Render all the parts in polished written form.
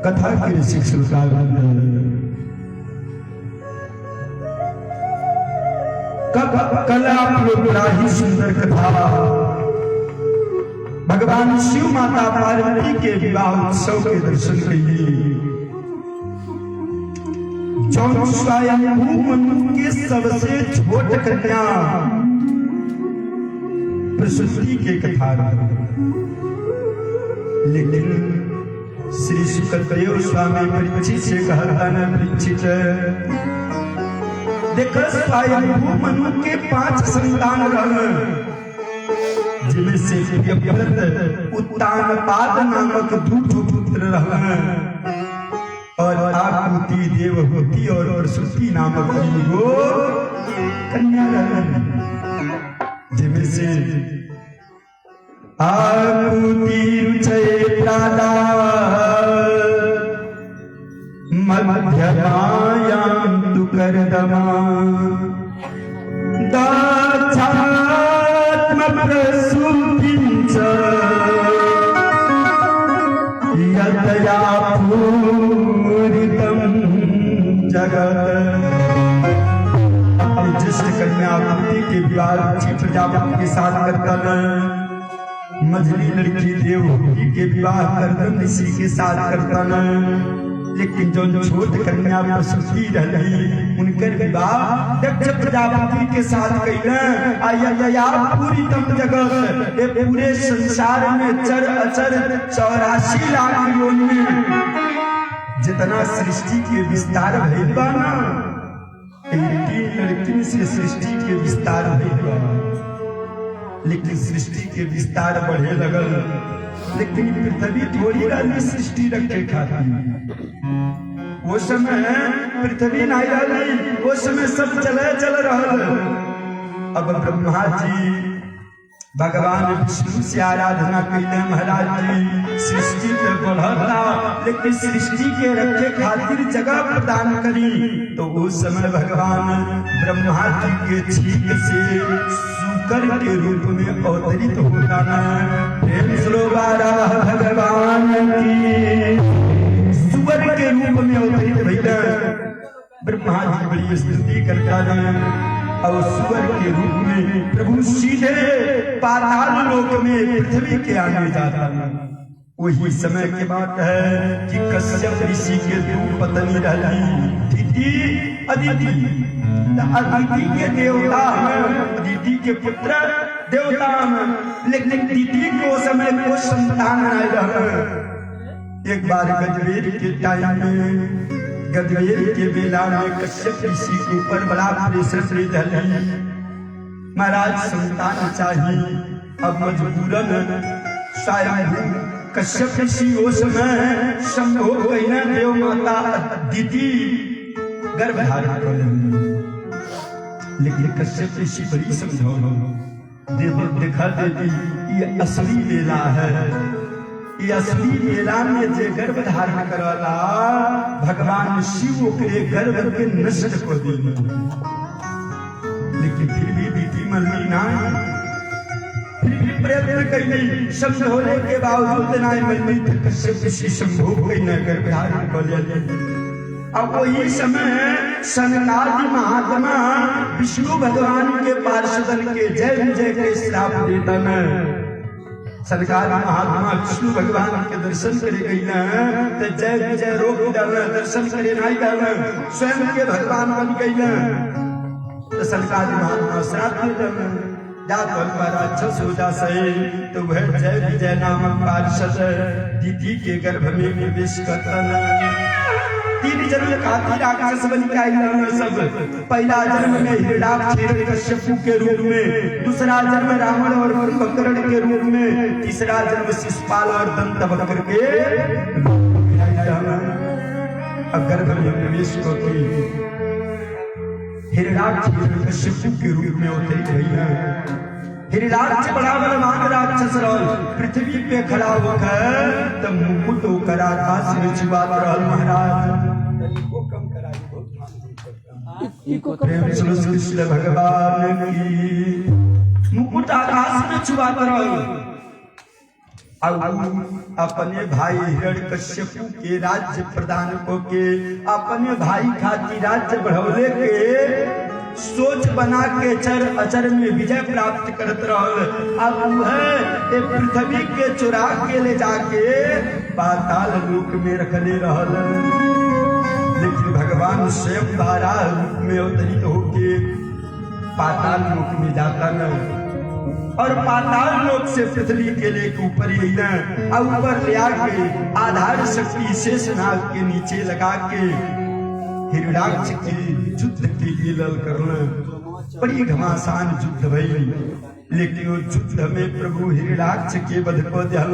कथा के शिक्षुता कल आप लोग बड़ा ही सुंदर कथा भगवान शिव माता पार्वती के विवाह उत्सव के दर्शन के लिए जौन स्वयंभू मनु के सबसे छोट कन्या प्रसूति के कथा, लेकिन श्री सुखदेव स्वामी परीक्षित से कहता न परीक्षित देखो स्वयंभू मनु के 5 संतान रहे, जिनमें से प्रियव्रत उत्तानपाद नामक 2 पुत्र रहे और आकृति देवहूति और प्रसूति नामक 3 कन्या रहे, जिनमें से आकृति रुचय प्रादा मध्यमायां तु कर्दमा दाक्षात्म प्रसूतिं च यतया पूरितं जगत्। अपनी ज्येष्ठ कन्या आकृति के विवाह प्रजापति के साथ करतन, मझली लड़की देवहूति के विवाह करतन ऋषि के साथ करतन, लेकिन जो छोट कन्या प्रसूति रही उनकर विवाह दक्ष प्रजापति के साथ कइलन। आया पूरी तम जगत, ये पूरे संसार में चर अचर 84 लाख योनि में जितना सृष्टि के विस्तार भइल बा ना, 3 लड़की से सृष्टि के विस्तार भइल बा, लेकिन सृष्टि के विस्तार बढ़े लगल, लेकिन पृथ्वी थोड़ी रही सृष्टि रखे खातिर। वो समय पृथ्वी नहीं रही, वो समय सब चल रहल। अब ब्रह्मा जी भगवान विष्णु से आराधना कैले, महाराज जी सृष्टि पे बढ़ला, लेकिन सृष्टि के रखे खातिर जगह प्रदान करी। तो उस समय भगवान ब्रह्मा जी के छींक से सूकर के रूप में अवतरित होता है। प्रेम सरोवारा भगवान की सूअर के रूप में अवतरित भइला। ब्रह्मा जी बड़ी स्तुति करता है और सूअर के रूप में प्रभु सीधे पाताल लोक में पृथ्वी के आने जाता है। वही समय की बात है कि कश्यप ऋषि के 2 पत्नी रही, दिति अदिति। अदिति के देवता अदिति के पुत्र देवता, लेकिन दिति को समय को संतान नहीं रहा। एक बार गजवेर के टाइम में, गजवेर के बेला में कश्यप ऋषि के ऊपर बड़ा प्रेशर रही, महाराज संतान चाहिए। अब मजबूरन स्वयं कश्यप ऋषि उस समय संभोग कहना देव माता अदिति गर्भ धारण कर लेंगे, लेकिन कश्यप ऋषि बड़ी समझो देव दिखा देती ये असली लीला है। ये असली लीला में जे गर्भ धारण करला भगवान शिव के गर्भ के नष्ट कर दी, लेकिन फिर भी दीदी मरनी ना, फिर भी प्रयत्न कई समझौने के बावजूद नहीं मरनी, तो कश्यप ऋषि संभोग कई न गर्भ धारण कर लिया। अब वही समय सनकादि महात्मा विष्णु भगवान के पार्षदन के जय विजय के श्राप देता न। सरकार महात्मा विष्णु भगवान के दर्शन करे गई ना, तो जय विजय रोक डालना, दर्शन करे नहीं डालना, स्वयं के भगवान बन गई ना, तो सरकार महात्मा श्राप दे डालना। जात राक्षस हो जा सही, तो वह जय विजय नामक पार्षद दीदी के गर्भ में प्रवेश करता न। तीन जन्म काफी राक्षस बन के आए सब। पहला जन्म में हिरण्याक्ष हिरण्यकश्यपु के रूप में, दूसरा जन्म रावण और कुंभकर्ण के रूप में, तीसरा जन्म शिशुपाल और दंतवक्र के अगर प्रवेश को हिरण्याक्ष हिरण्यकश्यपु के रूप में उतरी गई है। हिरण्याक्ष बड़ा बलवान राक्षस पृथ्वी पे खड़ा होकर तब मुकुट होकर आकाश में छुआत रहल महाराज। प्रेम सुरस कृष्ण भगवान की मुकुट आकाश में छुआत रहल। अपने भाई हिरण्यकश्यपु के राज्य प्रदान को के अपने भाई खातिर राज्य बढ़ौले के सोच बना के चर अचर में विजय प्राप्त करत रहल। अब है पृथ्वी के चुरा के ले जाके पाताल लोक में रखले रहल। लेकिन भगवान स्वयं धारा रूप में अवतरित होके पाताल लोक में जाता न और पाताल लोक से पृथ्वी के लेके ऊपर ही न ऊपर ले आके आधार शक्ति शेषनाग के नीचे लगा के हिरण्याक्ष के युद्ध के लिए लड़ करना बड़ी घमासान युद्ध भई। लेकिन वो युद्ध में प्रभु हिरण्याक्ष के वध को दिया।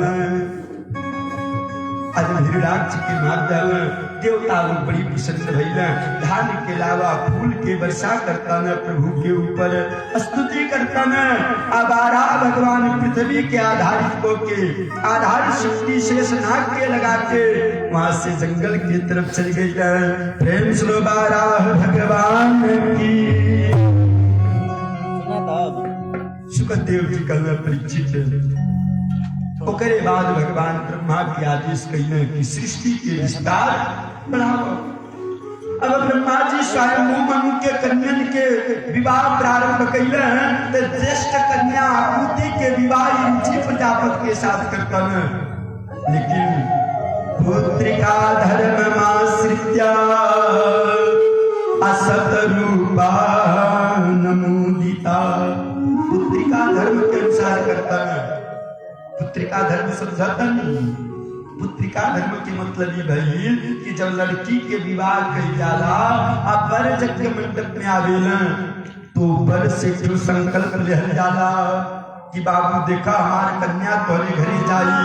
आज हिरण्याक्ष के मार दिया देवता लोग बड़ी प्रसन्न भइला। धान के अलावा फूल के वर्षा करता न प्रभु के ऊपर स्तुति करता न। अबारा भगवान पृथ्वी के आधारित को के आधार शक्ति शेषनाग के लगा के वहां से जंगल की तरफ चल गई। प्रेम सुनो बाराह भगवान की। सुखदेव जी कल परीक्षित ओकरे बाद भगवान ब्रह्मा के आदेश कइले कि सृष्टि के विस्तार बढ़ाओ। अब ब्रह्मा जी स्वयं मनु के कन्यन के विवाह प्रारंभ कइले तो ज्येष्ठ कन्या आकृति के विवाह रुचि प्रजापति के साथ करतन। लेकिन पुत्रिका धर्ममाश्रित्य असत रूपा नमोदिता पुत्रिका धर्म के अनुसार करतन। पुत्रिका धर्म समझतन। पुत्रिका धर्म के मतलब ये भई कि जब लड़की के विवाह कई जाला अब बर यज्ञ मंडप में आवेला तो बर से जो संकल्प ले जाला कि बाबू देखा हमार कन्या तोहरे घरे जाई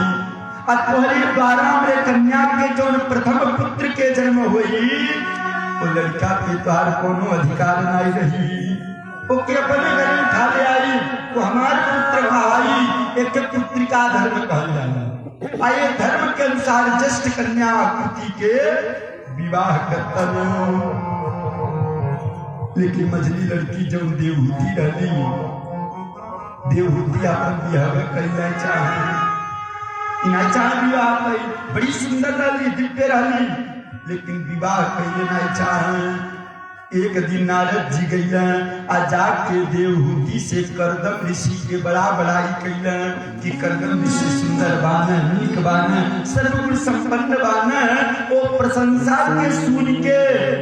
और तोहरे द्वारा मेरे कन्या के जो प्रथम पुत्र के जन्म हुई वो लड़का के द्वार कोनो अधिकार नहीं रही। ओके अपने घर में उठा ले आई वो हमारे पुत्र भाई एक पुत्रिका धर्म कहल जाला। आये धर्म के अनुसार ज्येष्ठ कन्या आकृति के विवाह करतन। लेकिन मझली लड़की जब देवहूति रहली देवहूति अपन विवाह कइला चाहे इना चाह विवाह कई बड़ी सुंदर रहली दिव्य रहली लेकिन विवाह कइले नहीं चाहे। एक दिन नारद जी गईला आ जाके देवहूति से करदम ऋषि के बड़ा बड़ाई कइला कि करदम ऋषि सुंदर बान नीक बान सर्वगुण संपन्न बान। ओ प्रशंसा के सुन के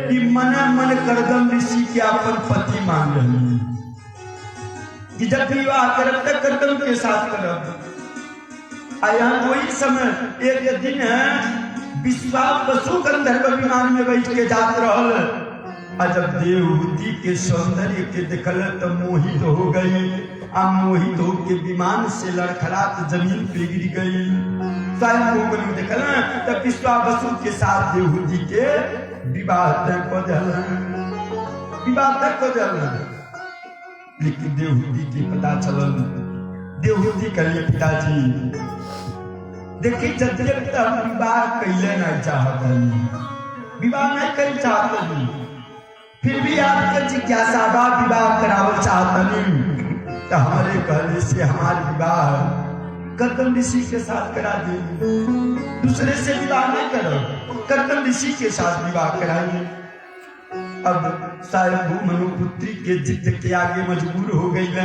कि मन मन करदम ऋषि के अपन पति मान रही कि जब विवाह करब तक करदम के साथ करब। आया कोई समय एक दिन विश्वावसु गंधर्व विमान में बैठ के जात रहल। जब देवहूति के सौंदर्य के देखल तो मोहित हो गई। मोहित हो के विमान से लड़खड़ात जमीन पे गिर गई। स्वयं देखल तब विश्वावसु के साथ देवहूति के विवाह तय को दिल। लेकिन देवहूति के पता चलल। देवहूति कहिए पिताजी देखिए जब विवाह कैले नहीं चाहत विवाह नहीं कर चाहत फिर भी आपके जिज्ञासा बा विवाह करावल चाहतनी तो हमारे कहने से हमारे विवाह करदम ऋषि के साथ करा दे। दूसरे से विवाह नहीं करो करदम ऋषि के साथ विवाह कराइए। अब स्वयं मनु पुत्री के जिद के आगे मजबूर हो गई न।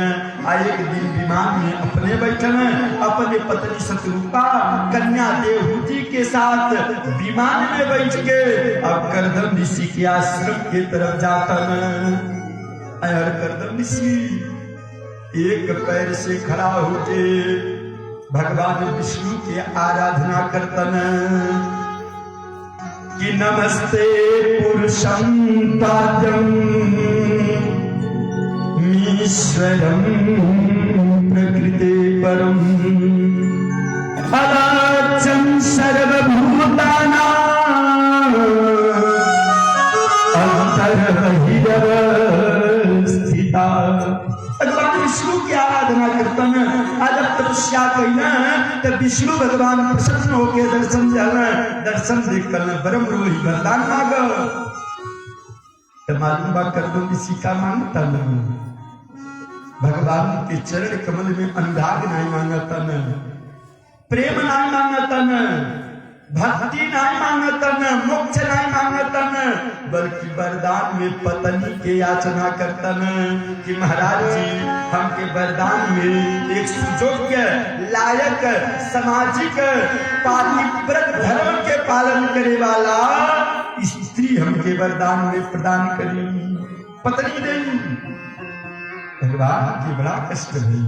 एक दिन विमान में अपने बैठन अपने पत्नी शत्रुपा कन्या देवहूति के साथ विमान में बैठ के अब करदम ऋषि के आश्रम के तरफ जाता न। अयर करदम ऋषि एक पैर से खड़ा होके भगवान विष्णु के आराधना करता न कि नमस्ते पुरुषं ताजं ईश्वरं प्रकृते परम अवाच्यं सर्वभूतानां अंतर्बहिरवस्थिता। भगवान विष्णु की आराधना करता है। आज जब तपस्या कही तो विष्णु भगवान प्रसन्न होकर दर्शन जाना, दर्शन देख कर ब्रह्म रोही वरदान मांग मालूम बात कर दो किसी का मांगता नहीं। भगवान के चरण कमल में अनुराग नहीं मांगता न, प्रेम नहीं मांगता न, भक्ति नहीं मांगता न, मोक्ष नहीं मांगता न, बल्कि वरदान में पत्नी के याचना करता न कि महाराज जी हमके वरदान में एक सुयोग्य लायक सामाजिक पातिव्रत धर्म के पालन करे वाला स्त्री हमके वरदान में प्रदान करी, पत्नी देनी। भगवान की बड़ा कष्ट है।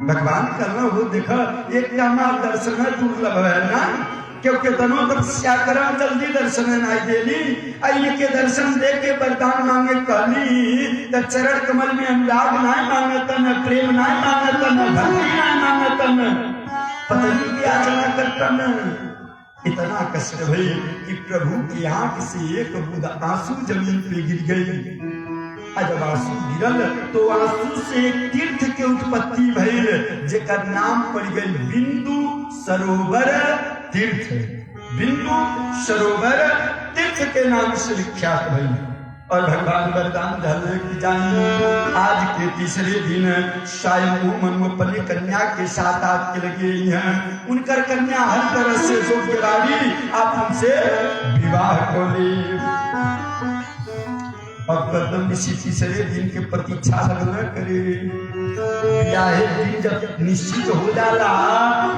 भगवान करना हो देखा एक हमारा दर्शन है दुर्लभ है ना, क्योंकि दोनों तपस्या करम जल्दी दर्शन नहीं देली। आइए के दर्शन दे के वरदान मांगे कहली तो चरण कमल में अनुराग नहीं मांगता न, प्रेम नहीं मांगता न, भक्ति नहीं मांगता न, पत्नी की याचना करता न। इतना कष्ट भई कि प्रभु की आंख से एक बूंद आंसू जमीन पे गिर गई। जब आंसू गिरल तो आंसू से एक तीर्थ के उत्पत्ति भइल जेकर नाम पड़ गई बिंदु सरोवर तीर्थ। बिंदु सरोवर तीर्थ के नाम से विख्यात भइल। और भगवान वरदान धरने की जानी आज के तीसरे दिन स्वयं मनु अपने कन्या के साथ आके लगे हैं। उनकर कन्या हर तरह से जोग्यवादी आप उनसे विवाह को ले। अब कदम ऋषि तीसरे दिन के प्रतीक्षा लगना करे। ब्याहे दिन जब निश्चित हो जाला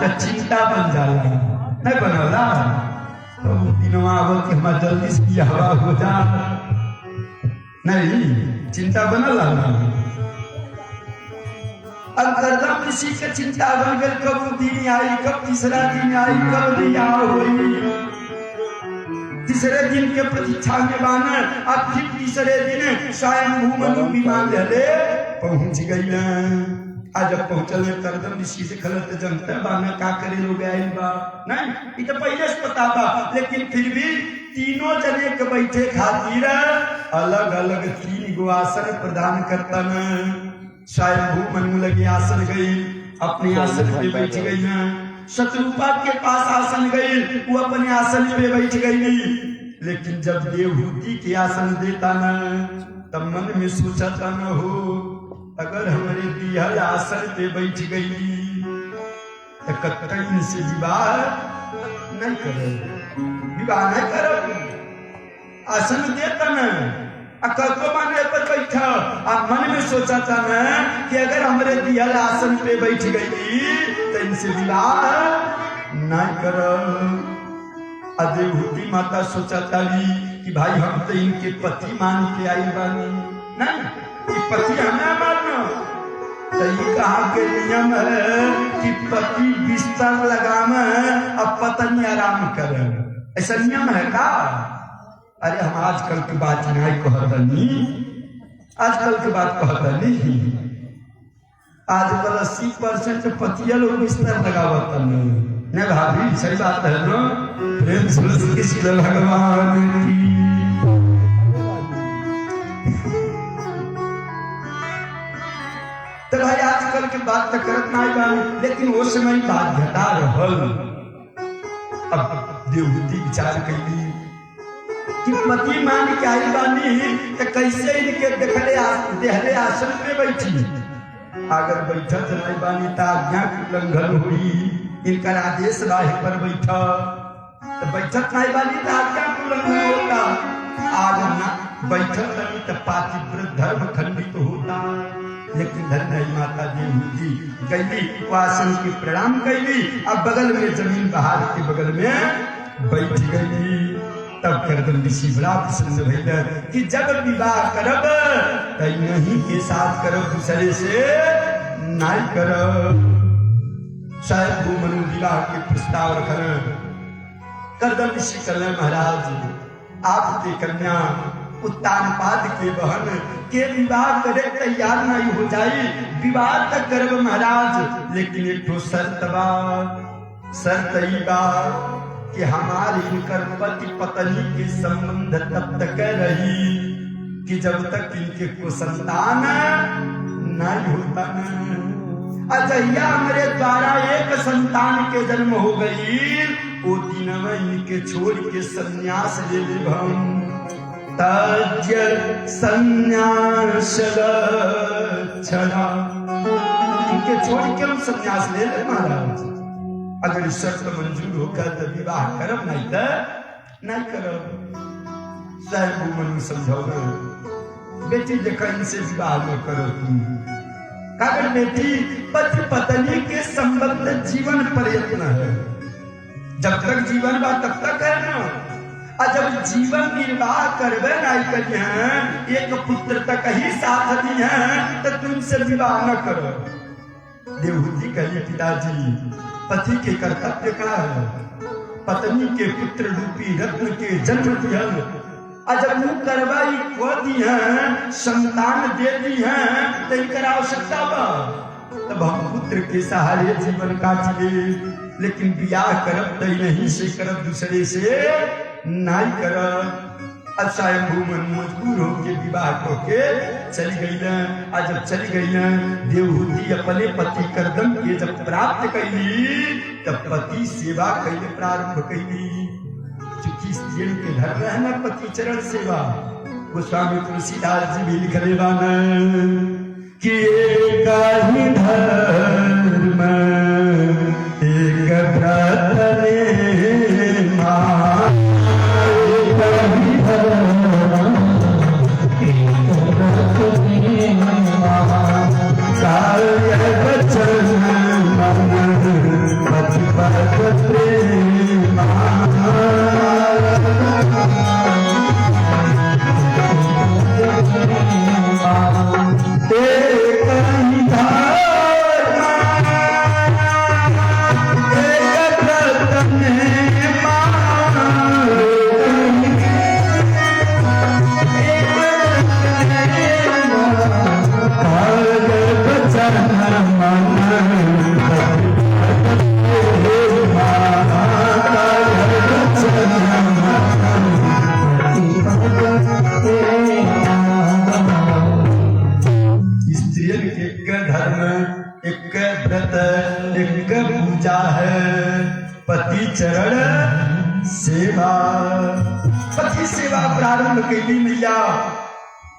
तो चिंता बन जाला, नहीं बनला तो दिनवा आवत हम जल्दी से हवा हो जा, नहीं चिंता बनला ना। अब कदम ऋषि के चिंता बन गई कब दिन आई, कब तीसरा दिन आई, कब बियाह हुई। तीसरे दिन के प्रतीक्षा में बाना अब फिर तीसरे दिन स्वयं मनु विमान ले पहुंच गई। आज पहुंचल करदम ऋषि से खलत जनता बाना का करे लोग आई बा नहीं ये तो पहले से पता था, लेकिन फिर भी तीनों जने के बैठे खातिर अलग अलग 3 गो आसन प्रदान करता न। स्वयं मनु लगे आसन गई, अपने आसन पे बैठ गई न। शत्रुपा के पास आसन गई, वो अपने आसन पे बैठ गई। लेकिन जब देवहूति के आसन देता न तब मन में सोचता न हो अगर हमारे दिहल आसन पे बैठ गई तो कतई से विवाह नहीं करे, विवाह नहीं करे। आसन देता न अकल्प माने पर बैठा, अब मन में सोचता न कि अगर हमारे दिहल आसन पे बैठ गई तो इनसे विवाह नहीं करो। देवहूति माता सोचता कि भाई हम तो इनके पति मान के आई बानी, नहीं ये पति हमें मानो। तो ये कहा के नियम है कि पति बिस्तर लगावे अब पत्नी आराम करे, ऐसा नियम है का? अरे हम आजकल की बात नहीं कहतनी, आजकल की बात कहतनी। आजकल 80% पतिया लोग बिस्तर लगावत नहीं भाभी, सही बात है ना। प्रेम कृष्ण भगवान की। तो भाई आजकल की बात तो करत नहीं बानी, लेकिन वो समय बाध्यता रहल। अब देवहूति विचार कैली कि पति मान के आई बानी तो कैसे इनके देहले आसन पे बैठी। अगर बैठत नहीं बानी तो आज्ञा की उल्लंघन हुई, इनका आदेश राह पर बैठा तो बैठत नहीं बानी तो आज्ञा की उल्लंघन होता। आज ना बैठत नहीं तो पातिव्रत धर्म खंडित होता। लेकिन धन्य माता देवहूति गई आसन की प्रणाम कैली, अब बगल में जमीन बहार के बगल में बैठ गई। तब करदम ऋषि बड़ा प्रसन्न भइल कि जब विवाह करब तो नहीं के साथ करब, दूसरे से नहीं करब। शायद वो मनु विवाह के प्रस्ताव रखल करदम ऋषि कल्याण महाराज आपके कन्या उत्तानपाद के बहन के विवाह करे तैयार नहीं हो जाई, विवाह तक करब महाराज, लेकिन एक तो शर्त बा कि हमारी इनकर पति पत्नी के संबंध तब तक रही कि जब तक इनके को संतान नहीं होता न। अजहिया मेरे द्वारा एक संतान के जन्म हो गई, वो दिन में इनके छोड़ के संन्यास ले ले हम त्याज्य संन्यास छड़ा, इनके छोड़ के हम संन्यास ले ले महाराज। अगर शर्त मंजूर होकर तो विवाह करब, नहीं तो नहीं करब। स्वयं मन में समझाओ बेटी, देखो इनसे विवाह न करो तुम, कारण बेटी पति पत्नी के संबंध जीवन पर्यंत है, जब तक जीवन बा तब तक है ना। और जब जीवन निर्वाह करबे नहीं करिए, एक पुत्र तक ही साथ दी है, तो तुमसे विवाह न करो। देवहूति कहिए पिताजी पति के कर्तव्य क्या है, पत्नी के पुत्र रूपी रत्न के जन्म दिया, और जब वो करवाई को दी है, संतान दे दी है, तो इनकर आवश्यकता बा तब हम पुत्र के सहारे जीवन काटिए, लेकिन ब्याह करब तो नहीं से करब, दूसरे से नहीं करब। अच्छा भूमन मजबूर होके विवाह करके चली गई न। आज जब चली गई न, देवहूति अपने पति करदम के जब प्राप्त कैली, तब पति सेवा कैले प्रारंभ कैली। चूंकि स्त्रियों के धर्म है न पति चरण सेवा, गोस्वामी तुलसीदास जी भी लिख रहे कि एक ही धर्म एक व्रत चरण सेवा। पति सेवा प्रारंभ कैली मैया,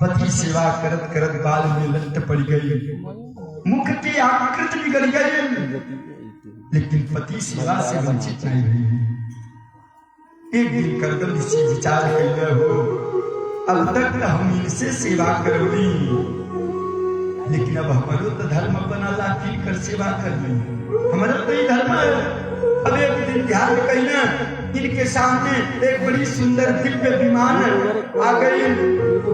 पति सेवा करत करत बाल में लट पड़ गई, मुख की आकृति बिगड़ गई, लेकिन पति सेवा से वंचित नहीं रही। एक दिन करदम ऋषि विचार कैले हो, अब तक हम इनसे सेवा करवली, लेकिन अब हमारो तो धर्म बना ला कर सेवा करनी, हमारा तो ये धर्म है। अब एक दिन ध्यान कही ना, इनके सामने एक बड़ी सुंदर दिव्य विमान आ गई।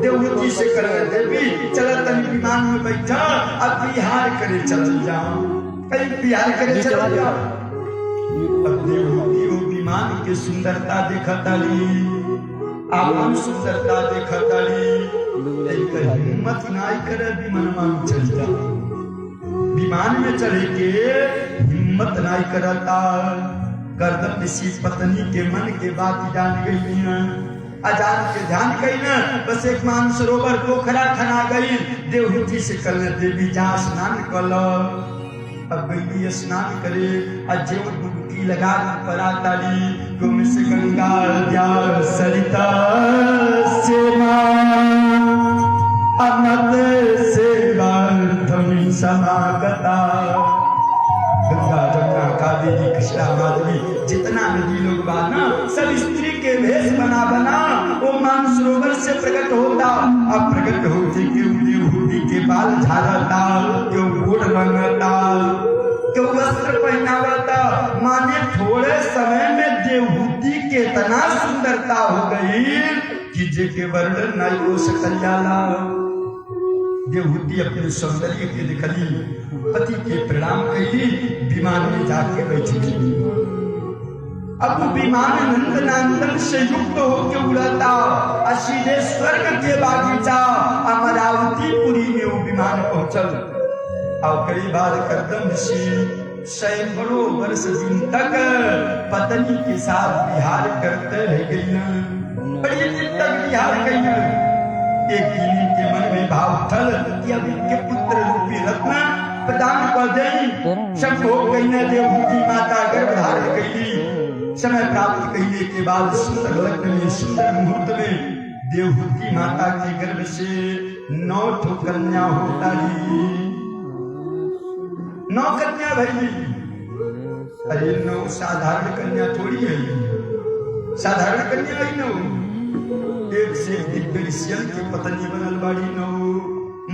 देवहूति से कर देवी चला तन विमान में बैठा, अब बिहार करे चल जाओ, कहीं बिहार करे चल जाओ। अब देवहूति वो विमान के सुंदरता देखा ताली, आपन सुंदरता देखा ताली, हिम्मत नहीं करे विमान में चल जाओ। विमान में चढ़े के हिम्मत नहीं करता। करदम ऋषि पत्नी के मन के बात जान गई न, अजान के ध्यान गई न, बस एक मानसरोवर पोखरा खना गई। देवहूति से कल देवी जहाँ स्नान कल, अब गई स्नान करे, अजेव डुबकी लगा पर आताली, तुम से गंगा जा सरिता सेवा अमत सेवा थमी समागता। गंगा जमुना कावेरी कृष्णा माधवी जितना नदी लोग बाना, सब स्त्री के भेष बना बना वो मानसरोवर से प्रकट होता। अब प्रकट होते क्यों देवहूति के बाल झाड़ता, क्यों गोड़ रंगता, क्यों वस्त्र पहनावता। माने थोड़े समय में देवहूति के इतना सुंदरता हो गई कि जेके वर्णन नहीं हो सकल जाला। देवहूति अपने सौंदर्य के दिखली, पति के प्रणाम कैली, विमान में जाके बैठी। अब विमान नंदन से युक्त होके उड़ता सीधे स्वर्ग के बागीचा अमरावतीपुरी में वो विमान पहुंचल। और कई बार करदम ऋषि सैकड़ों वर्ष दिन तक पत्नी के साथ विहार करते रह गई। बड़ी दिन तक विहार कई। एक दिन के मन में भाव उठल कि अब इनके पुत्र रूपी रत्न प्रदान कर दें। सब हो गई न देवहूति माता गर्भ धारण कैली। समय प्राप्त कैले के बाद सुंदर लग्न में सुंदर मुहूर्त में देवहूति माता के गर्भ से 9 कन्या होता ही 9 कन्या भई। अरे 9 साधारण कन्या थोड़ी है, साधारण कन्या ही 9। एक से दिग्विजय की पत्नी बनल बाड़ी 9।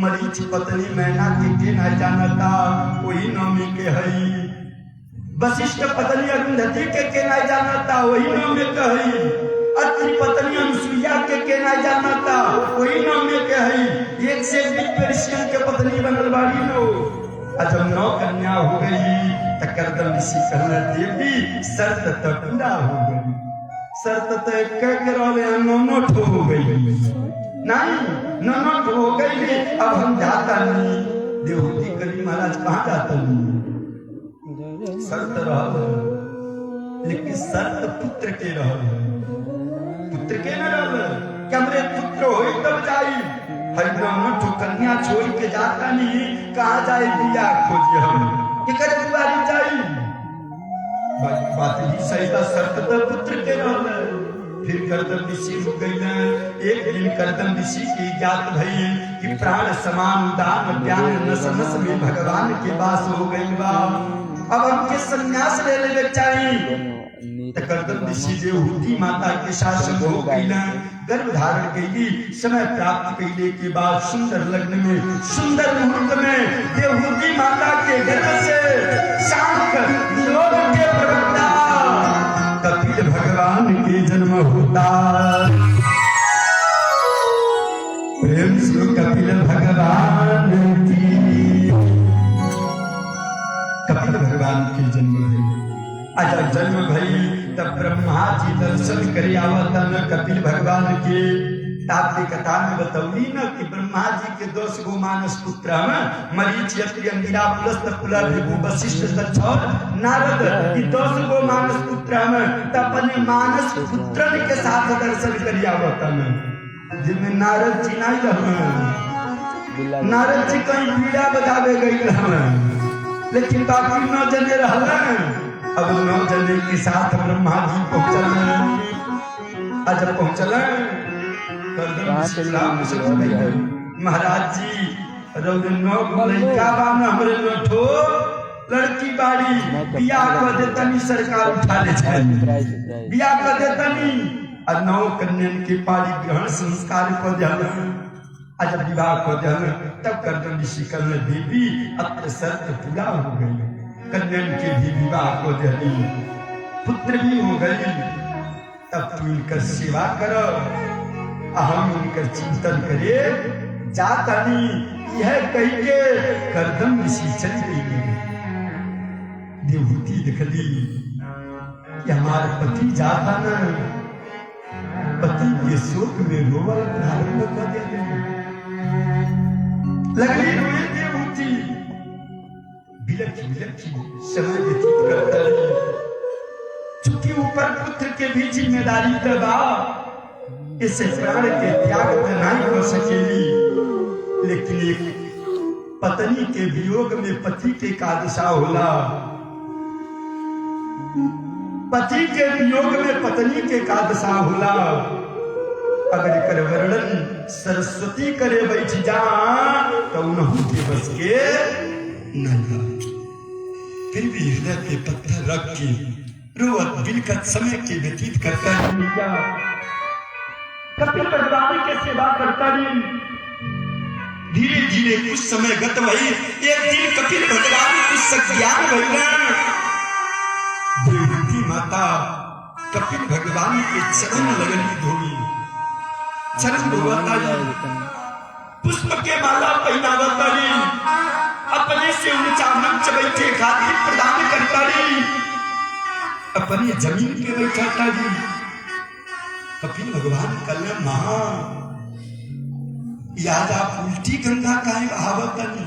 मरीच पत्नी मैना के ना जानता वही 9 के हई। वशिष्ठ पत्नी अरुंधति के ना जानता वही 9 में कही। अत्रि पत्नी अनुसुईया के ना जानता वही 9 में कही। एक से दिग्विजय के पत्नी बनल बाड़ी 9। जब 9 कन्या हो गई तो करदम ऋषि कहने देवी शर्त तो पूरा हो गई। शर्त तय कर रहे 9 ठो हो गई। नहीं 9 ठो हो गई। अब हम जाता नहीं। देवहूति करी महाराज कहाँ जाता नहीं। शर्त रहा लेकिन शर्त पुत्र के रहा। पुत्र के न रहा कि हमरे पुत्र हो तब जाई। हरिद्राम ठो कन्या छोड़ के जाता नहीं। कहाँ जाए दिया खोजिए हम कि कर दुआरी जाई। बात ही सही था। शर्त तो पुत्र के रहा। फिर करदम ऋषि रुक गई। एक दिन करदम ऋषि की ज्ञात भई कि प्राण समान उदान ज्ञान नस नस में भगवान के वास हो गई बा। अब हमके संन्यास ले लेवे चाहिए। करदम ऋषि देवहूति माता के शासन हो गई। गर्भ धारण कैली। समय प्राप्त कैले के बाद सुंदर लग्न में सुंदर मुहूर्त में देवहूति माता के गर्भ से शांत लोक के प्रवक्ता कपिल भगवान के जन्म होता। प्रेम से कपिल भगवान की कपिल भगवान के जन्म भई। जब जन्म भई तब ब्रह्मा जी दर्शन करे आवता न कपिल भगवान के। ताप्ती कथा में बतौली न कि ब्रह्मा जी के 10 गो मानस पुत्र हैं। मरीच यत्री अंगिरा पुलस्त पुलर भृगु वशिष्ठ दक्षर नारद ये 10 गो मानस पुत्र हैं। तब अपने मानस पुत्रन के साथ दर्शन करे आवता न। जिनमें नारद जी नहीं रहे। नारद जी कहीं पीड़ा बजावे गई रहे लेकिन बाकी 9 जने रहले। अब 9 जने के साथ ब्रह्मा जी पहुंचल। जब पहुंचल महाराज जी रौद 9 लड़का बान हमरे 9 ठो लड़की बाड़ी। बियाह कर देतनी सरकार उठा ले जाए। बियाह कर देतनी 9 कन्यन के पाड़ी ग्रहण संस्कार को दिया। जब विवाह को दिया तब करदम ऋषि कहने देवी अब शर्त पूरा हो गई। कन्यन के भी विवाह को दे पुत्र भी हो गई। तब तू इनकर सेवा करो। हम इनकर चिंतन करे जाता नहीं। यह कह के करदम ऋषि चली गई। देवहूति दिखली कि हमारे पति जाता न। पति के शोक में रोवल प्रारंभ कर दे। लगली रोए देवहूति बिलखी समय व्यतीत करता रही। चूंकि ऊपर पुत्र के भी जिम्मेदारी दबा इसे प्राण के त्याग में नहीं हो सकेली। लेकिन एक पत्नी के वियोग में पति के का दशा होला। पति के वियोग में पत्नी के का दशा होला। अगर कर वर्णन सरस्वती करे बैठ जा तो उन्होंने के बस के नहीं। फिर भी हृदय पे पत्थर रख के रोवत बिलखत समय के व्यतीत करता रही। कपिल भगवान के सेवा करता रही। धीरे धीरे कुछ समय गत भई। एक दिन कपिल भगवान कुछ सज्ञान भइला। देवहूति माता कपिल भगवान के चरण लगनी धोई। चरण धोवता पुष्प के माला पहनावता अपने से ऊंचा मंच बैठे खातिर प्रदान करता रही। अपनी जमीन पे बैठा था जी। कपिल भगवान कल महा याद आप उल्टी गंगा काहे बहावतनी,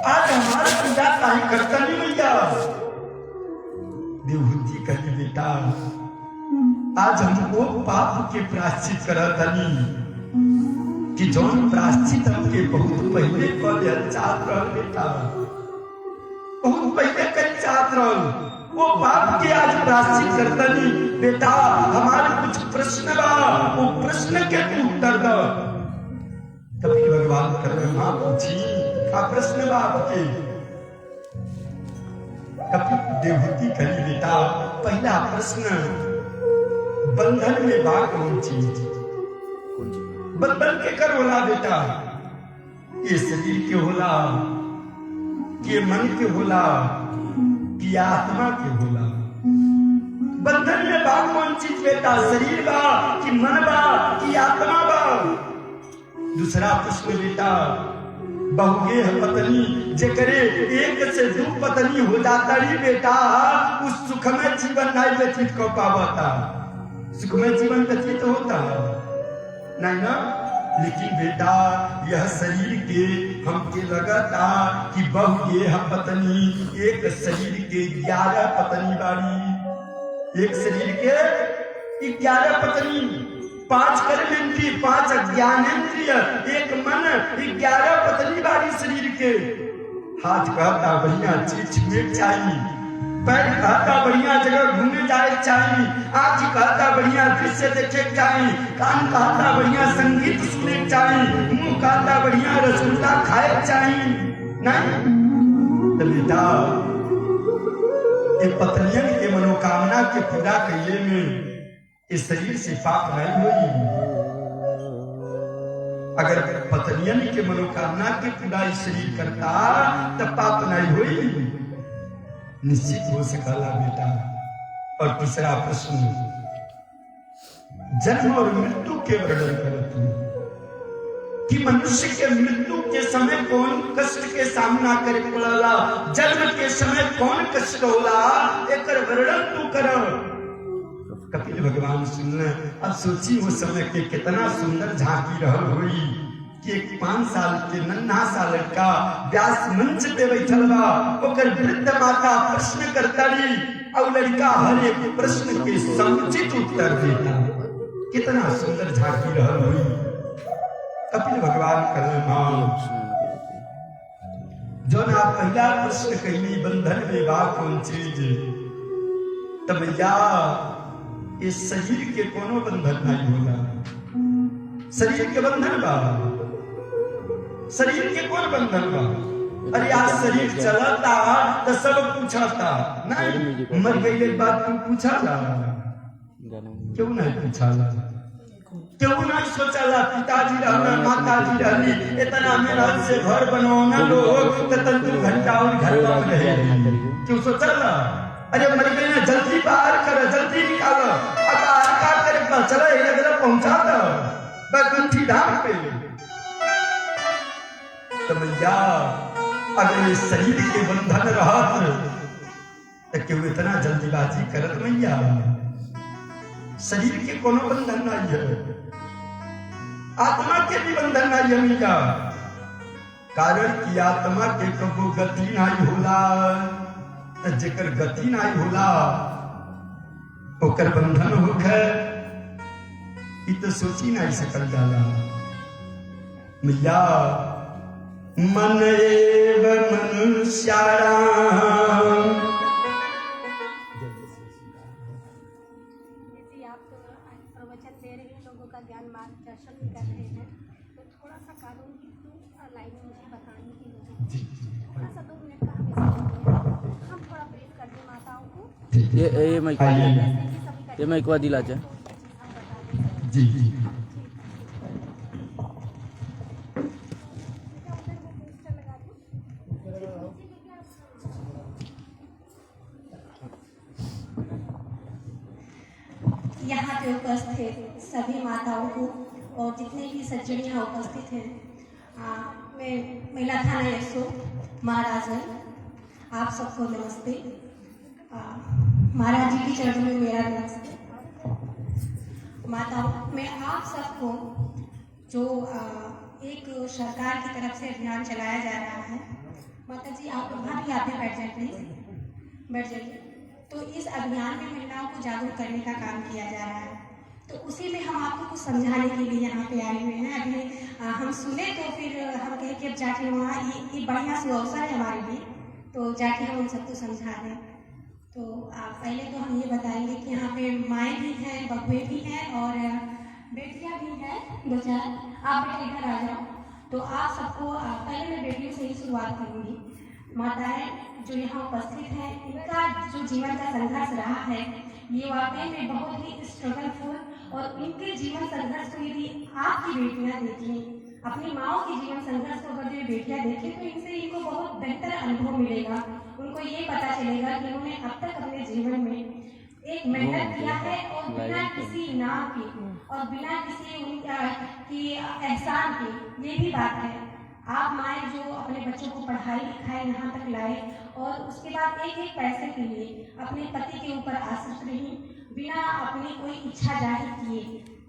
आज हमारा पूजा काहे करतनी भैया। देवहूति कही बेटा आज हमको पाप के प्रायश्चित करतनी कि जौन प्रायश्चित हमके बहुत पहले कर चाहत रह बेटा, बहुत पहले कर चाहत रह वो पाप के आज प्रायश्चित करतनी बेटा। हमारे कुछ प्रश्न बा, वो प्रश्न के तू उत्तर दो। कपिल भगवान कर मां पूछी का प्रश्न बा आपके। कपिल देवहूति कही बेटा पहला प्रश्न, बंधन में बा कौन चीज? बंधन के कर होला बेटा? ये शरीर के होला, ये मन के होला, कि आत्मा के होला? बंधन में बा कौन चीज बेटा? शरीर बा कि मन बा कि आत्मा बा? दूसरा प्रश्न बेटा, बहुगे पत्नी जेकरे एक से दो पत्नी हो जाता री बेटा, उस सुखमय जीवन नहीं व्यतीत कर पावता। सुखमय जीवन व्यतीत होता नहीं ना। लेकिन बेटा यह शरीर के हमके लगता कि बहुगे पत्नी, एक शरीर के 11 पत्नी बाड़ी। एक शरीर के 11 पत्नी, 5 कर्मेंद्रिय, 5 ज्ञानेंद्रिय, एक मन, 11 पत्नी बाड़ी शरीर के। हाथ कहता बढ़िया चीज छुए चाहिए, पैर कहता बढ़िया जगह घूमने जाए चाहिए, आँख कहता बढ़िया दृश्य देखे चाहिए, कान कहता बढ़िया संगीत सुने चाहिए, मुंह कहता बढ़िया रसगुल्ला खाए चाहिए। नहीं तो बेटा ये पत्नियन के मनोकामना के पूरा कइले में इस शरीर से पाप नहीं हुई। अगर पत्नियन के मनोकामना के पूरा इस शरीर करता तब पाप नहीं हुई, निश्चित हो सकला बेटा। और तीसरा प्रश्न, जन्म और मृत्यु के वर्णन करती कि मनुष्य के मृत्यु के समय कौन कष्ट के सामना करे पड़ला, जन्म के समय कौन कष्ट होला, एक वर्णन तू कर। कपिल भगवान सुनने अब सोची वो समय के कितना सुंदर झांकी रहल हुई कि एक 5 साल के नन्हा सा लड़का व्यास मंच पे बैठल बा, ओकर वृद्ध माता प्रश्न करता रही और लड़का हर एक प्रश्न के समुचित उत्तर देता। कितना सुंदर झांकी रहल हुई। कपिल भगवान कर जो ना पहला प्रश्न कहली बंधन में बा कौन चीज, तब या इस शरीर के कोनो बंधन नहीं होला। शरीर के बंधन बा, शरीर के कौन बंधन बा? अरे आज शरीर चलता तो सब पूछता नहीं, मर गई बात तू पूछाला क्यों नहीं पूछाला? क्यों नहीं सोचाला? पिताजी रहना, माताजी रहनी, इतना मेहनत से घर बनवाना लोग तो 2 घंटा और घर में रहे, क्यों सोचाला? अरे मर गई ना, जल्दी बाहर कर, जल्दी निकालो, बाहर का करे चला इधर पहुंचा दो बगुठी धाम पे। तो भैया अगर इस शरीर के बंधन रहत तो क्यों इतना जल्दीबाजी करत भैया? शरीर के कोनो बंधन नहीं है, आत्मा के भी बंधन नहीं है भैया। कारण की आत्मा के कबो गति नहीं होला, जेकर गति नहीं होला ओकर बंधन होखे ई तो सोची नहीं सकल जाला। मैया मन एव मनुष्याणाम, जैसे आप प्रवचन दे रहे हैं, लोगों का ज्ञान मार्गदर्शन भी कर रहे हैं, तो थोड़ा सा कानून की लाइन मुझे बतानी थी। थोड़ा सा 2 मिनट का हम थोड़ा ब्रीफ कर दें माताओं को। ये माइक वा दिला जाए। जी जी यहाँ पे उपस्थित सभी माताओं को और जितने भी सज्जन यहाँ उपस्थित हैं, मैं महिला थाना 100 महाराजगंज, आप सबको नमस्ते। महाराज जी के चरणों में मेरा नमस्ते। माताओं, मैं आप सबको जो एक सरकार की तरफ से अभियान चलाया जा रहा है, माता जी आप लोग वहाँ भी आते बैठ जाए प्लीज, बैठ जाइए। तो इस अभियान में महिलाओं को जागरूक करने का काम किया जा रहा है, तो उसी में हम आपको कुछ समझाने के लिए यहाँ पे आए हुए हैं। अभी हम सुने तो फिर हम कहे कि अब जाके वहाँ ये बढ़िया सुअवसर है हमारे लिए, तो जाके हम उन सबको समझा दें। तो पहले तो हम ये बताएंगे कि यहाँ पे माएँ भी हैं, बबुए भी हैं और बेटियाँ भी हैं दो चार। आप बेटे इधर आ जाओ। तो आप सबको पहले मैं बेटियों से ही शुरुआत करूँगी। माताएं जो यहाँ उपस्थित हैं, इनका जो जीवन का संघर्ष रहा है ये वाकई में बहुत ही स्ट्रगलफुल, और इनके जीवन संघर्ष को यदि आपकी बेटियाँ देखें, अपनी माओ के जीवन संघर्ष को अगर ये बेटियाँ देखें तो इनसे इनको बहुत बेहतर अनुभव मिलेगा। उनको ये पता चलेगा कि उन्होंने अब तक अपने जीवन में एक मेहनत किया है और बिना किसी इनाम के और बिना किसी की एहसान के। ये भी बात है, आप माएँ जो अपने बच्चों को पढ़ाई लिखाई यहाँ तक लाए और उसके बाद एक एक पैसे के लिए अपने पति के ऊपर आश्रित रही, बिना अपनी कोई इच्छा जाहिर किए।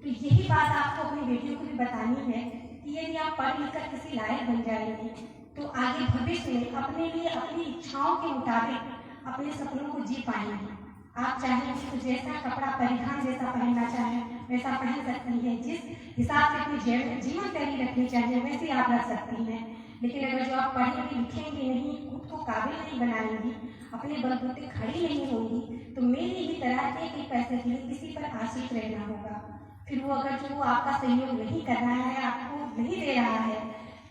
तो यही बात आपको अपनी बेटियों को भी बतानी है कि यदि आप पढ़ लिख कर किसी लायक बन जाएंगे तो आगे भविष्य में अपने लिए अपनी इच्छाओं के मुताबिक अपने सपनों को जी पाएंगे। आप चाहेंगे तो जैसा कपड़ा परिधान जैसा पहनना चाहें वैसा पहन सकती हैं, जिस हिसाब से अपनी जीवन शैली रखनी चाहिए वैसे आप रख सकती हैं। लेकिन अगर जो आप पढ़ेंगे लिखेंगे नहीं, खुद को काबिल नहीं बनाएंगी, अपने बलबूते खड़ी नहीं होंगी, तो मेरी ही तरह एक एक पैसे के लिए किसी पर आश्रित रहना होगा। फिर वो अगर जो आपका सहयोग नहीं कर रहा है, आपको नहीं दे रहा है,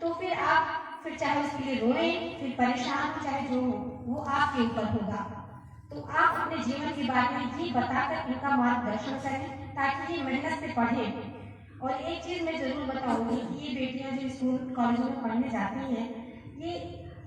तो फिर आप फिर चाहे उसके लिए रोएं, फिर परेशान हो, चाहे जो हो वो आपके ऊपर होगा। तो आप अपने जीवन के बारे में ये बताकर उनका मार्गदर्शन करें ताकि ये मेहनत से पढ़ें। और एक चीज़ मैं जरूर बताऊंगी कि ये बेटियां जो स्कूल कॉलेजों में पढ़ने जाती हैं, ये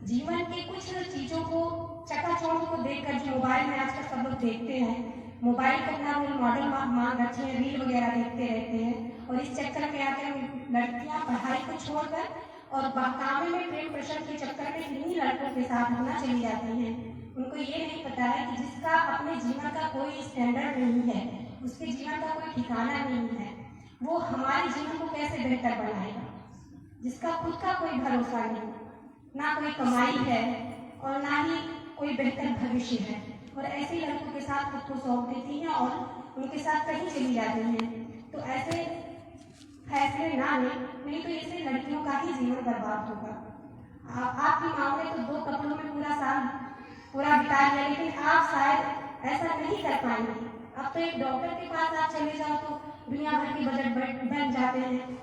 जीवन की कुछ चीज़ों को चकाचौंध को देखकर, जो मोबाइल में आजकल सब लोग देखते हैं, मोबाइल को अपना रोल मॉडल मान रखे हैं, रील वगैरह देखते रहते हैं, और इस चक्कर में आकर लड़कियां पढ़ाई को छोड़कर और बहकावे में प्रेम प्रसंग के चक्कर में इन्हीं लड़कों के साथ होना चली जाती हैं। उनको ये नहीं पता है कि जिसका अपने जीवन का कोई स्टैंडर्ड नहीं है, उसके जीवन का कोई ठिकाना नहीं है, वो हमारे जीवन को कैसे बेहतर बनाएगा। जिसका खुद का कोई भरोसा नहीं, ना कोई कमाई है और ना ही कोई बेहतर भविष्य है, और ऐसे लड़कों के साथ खुद को सौंप देती हैं और उनके साथ कहीं चली जाती हैं। तो ऐसे फैसले ना लें, नहीं तो इससे लड़कियों का ही जीवन बर्बाद होगा। आपकी माँ ने तो 2 कपड़ों में पूरा साल पूरा बिता लिया, लेकिन आप शायद ऐसा नहीं कर पाएंगे। अब तो एक डॉक्टर के पास आप चले जाओ तो दुनिया भर के बजट बन जाते हैं।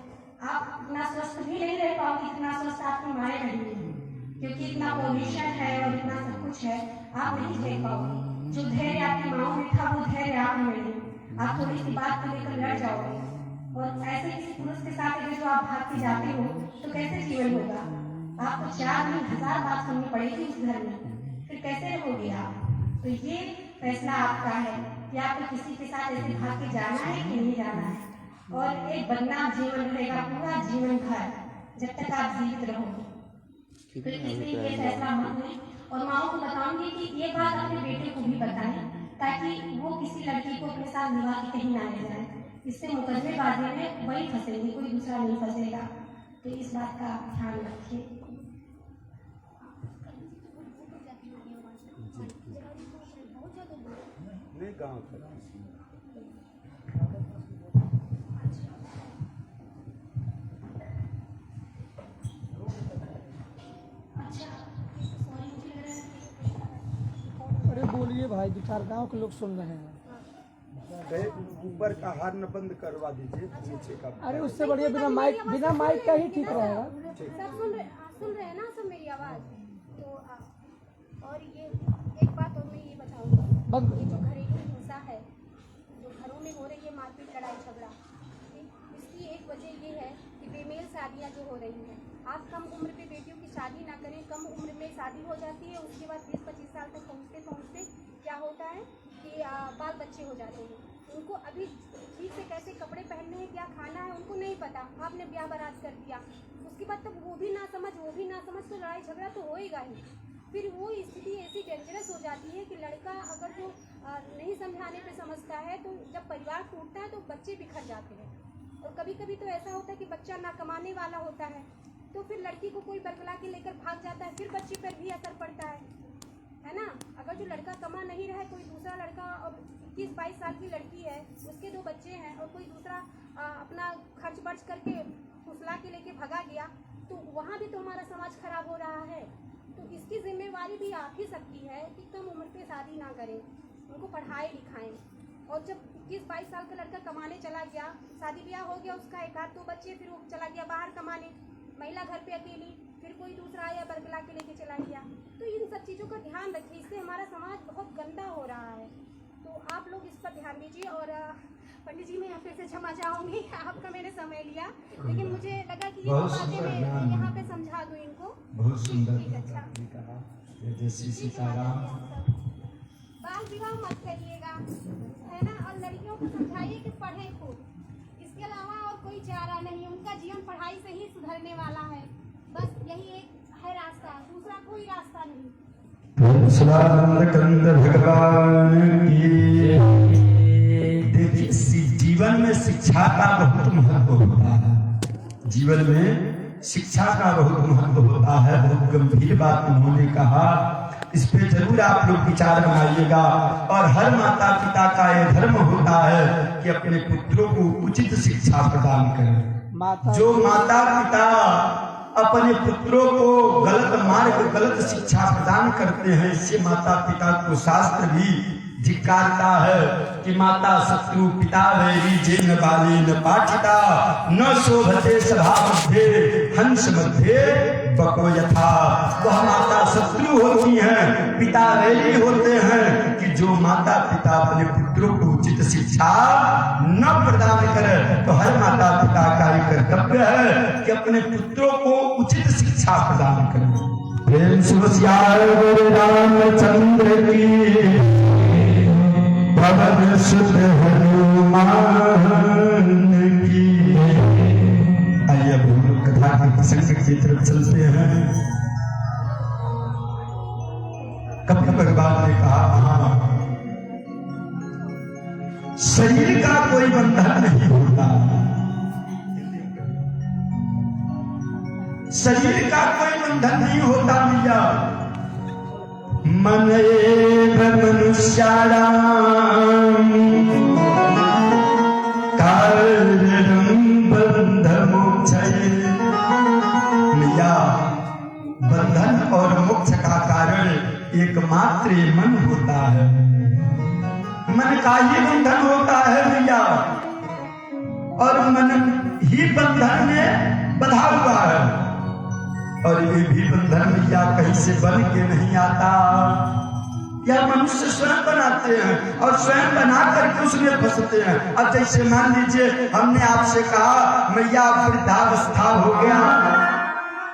आप इतना स्वस्थ भी नहीं रह पाओगे इतना स्वस्थ आपकी माएँ रहेंगी, क्योंकि इतना पॉल्यूशन है और इतना सब कुछ है, आप नहीं झेल पाओगे। जो धैर्य आपकी माओ में था वो धैर्य आप में नहीं। आप थोड़ी सी बात को लेकर लड़ जाओगे, और ऐसे किसी पुरुष के साथ अगर जो आप भागते जाते हो तो कैसे जीवन होगा। आपको 4 दिन 1000 बात सुननी पड़ेगी उस घर में, फिर कैसे रहोगे आप। तो ये फैसला आपका है कि आपको किसी के साथ ऐसे भाग के जाना है कि नहीं जाना है, और एक बदनाम जीवन रहेगा पूरा जीवन भर जब तक आप जीवित रहोगे। तो इसलिए ये फैसला मत लें, और माओ को बताऊंगी कि ये बात अपने बेटे को भी बताएं ताकि वो किसी लड़की को अपने साथ निभा के कहीं ना ले जाए। इससे मुकदमेबाजी में वही फंसेंगे, कोई दूसरा नहीं फंसेगा। तो इस बात का ध्यान रखिए। गाँव अरे बोलिए भाई, 2-4 गाँव के लोग सुन रहे हैं। ऊपर का हार्न बंद करवा दीजिए, नीचे का। अरे उससे बढ़िया बिना माइक का ही ठीक रहेगा। सब सुन रहे हैं ना सब मेरी आवाज़। तो और ये एक बात और मैं ये बताऊंगी, ये जो घरेलू हिंसा है, जो घरों में हो रही है मारपीट लड़ाई झगड़ा, इसकी एक वजह ये है कि बेमेल शादियाँ जो हो रही हैं। आप कम उम्र पे बेटियों की शादी ना करें, कम उम्र में शादी हो जाती है, उसके बाद 20-25 साल तक पहुँचते क्या होता है कि बाल बच्चे हो जाते हैं। उनको अभी ठीक से कैसे कपड़े पहनने हैं, क्या खाना है, उनको नहीं पता। आपने ब्याह बारात कर दिया, उसके बाद तब वो भी ना समझ तो लड़ाई झगड़ा तो होएगा ही। फिर वो स्थिति ऐसी डेंजरस हो जाती है कि लड़का अगर जो नहीं समझाने पे समझता है। तो जब परिवार टूटता है तो बच्चे बिखर जाते हैं। और कभी कभी तो ऐसा होता है कि बच्चा ना कमाने वाला होता है तो फिर लड़की को कोई बरगला के लेकर भाग जाता है, फिर बच्चे पर भी असर पड़ता है ना। अगर जो लड़का कमा नहीं रहा है, कोई दूसरा लड़का, और 21-22 साल की लड़की है, उसके 2 बच्चे हैं, और कोई दूसरा अपना खर्च बर्च करके फुसला के लेके भगा गया, तो वहाँ भी तो हमारा समाज खराब हो रहा है। तो इसकी जिम्मेवारी भी आप ही सबकी है कि कम उम्र पे शादी ना करें, उनको पढ़ाएं लिखाएं। और जब 21-22 साल का लड़का कमाने चला गया, शादी ब्याह हो गया उसका, 1-2 बच्चे, फिर वो चला गया बाहर कमाने, महिला घर पे अकेली, फिर कोई दूसरा आया बरगला के लेके चला गया। तो इन सब चीज़ों का ध्यान रखिए, इससे हमारा समाज बहुत गंदा हो रहा है। तो आप लोग इस पर ध्यान दीजिए। और पंडित जी मैं फिर से क्षमा चाहूँगी, आपका मैंने समय लिया, लेकिन मुझे लगा कि ये बातें मैं यहाँ पे समझा दूँ इनको। बहुत सुंदर। ठीक, अच्छा। जय श्री सीताराम। बाल विवाह मत करिएगा, है ना। और लड़कियों को समझाइए कि पढ़ें खूब, इसके अलावा और कोई चारा नहीं। उनका जीवन पढ़ाई से ही सुधरने वाला है, बस यही एक है रास्ता, दूसरा कोई रास्ता नहीं। सदानंद कंद भगवान की। देखिए, जीवन में शिक्षा का बहुत महत्व होता है। जीवन में शिक्षा का बहुत महत्व होता है। बहुत गंभीर बात उन्होंने कहा, इस पे जरूर आप लोग विचार बनाइएगा। और हर माता पिता का यह धर्म होता है कि अपने पुत्रों को उचित शिक्षा प्रदान करें। जो माता पिता अपने पुत्रों को गलत मार्ग, गलत शिक्षा प्रदान करते हैं, इससे माता पिता को शास्त्र भी धिक्कारता है कि माता शत्रु पिता वैरी जेन बाली न पाठिता न शोभते सभा मध्य हंस मध्य बको यथा। वह माता शत्रु होती हैं, पिता वैरी होते हैं कि जो माता पिता अपने पुत्रों को उचित शिक्षा न प्रदान करे। तो हर माता पिता का ये कर्तव्य है कि अपने पुत्रों को उचित शिक्षा प्रदान करें। प्रेम सुसियार गुरु रामचंद्र की, पवन सुत हनुमान की। आइए अब हम लोग कथा के प्रसंग की तरफ चलते हैं। कपिल भगवान ने कहा, हाँ, शरीर का कोई बंधन नहीं होता, शरीर का कोई बंधन नहीं होता भैया। मन एव मनुष्याणां कारणं बन्धमोक्षये। भैया, बंधन और मोक्ष का कारण एकमात्र मन होता है। मन का ही बंधन होता है भैया, और मन ही बंधन में बंधा हुआ है। और ये भी बंधन भैया कहीं से बन के नहीं आता, या मनुष्य स्वयं बनाते हैं और स्वयं बना करके उसमें फंसते हैं। अब जैसे मान लीजिए हमने आपसे कहा मैया वृद्धावस्था हो गया,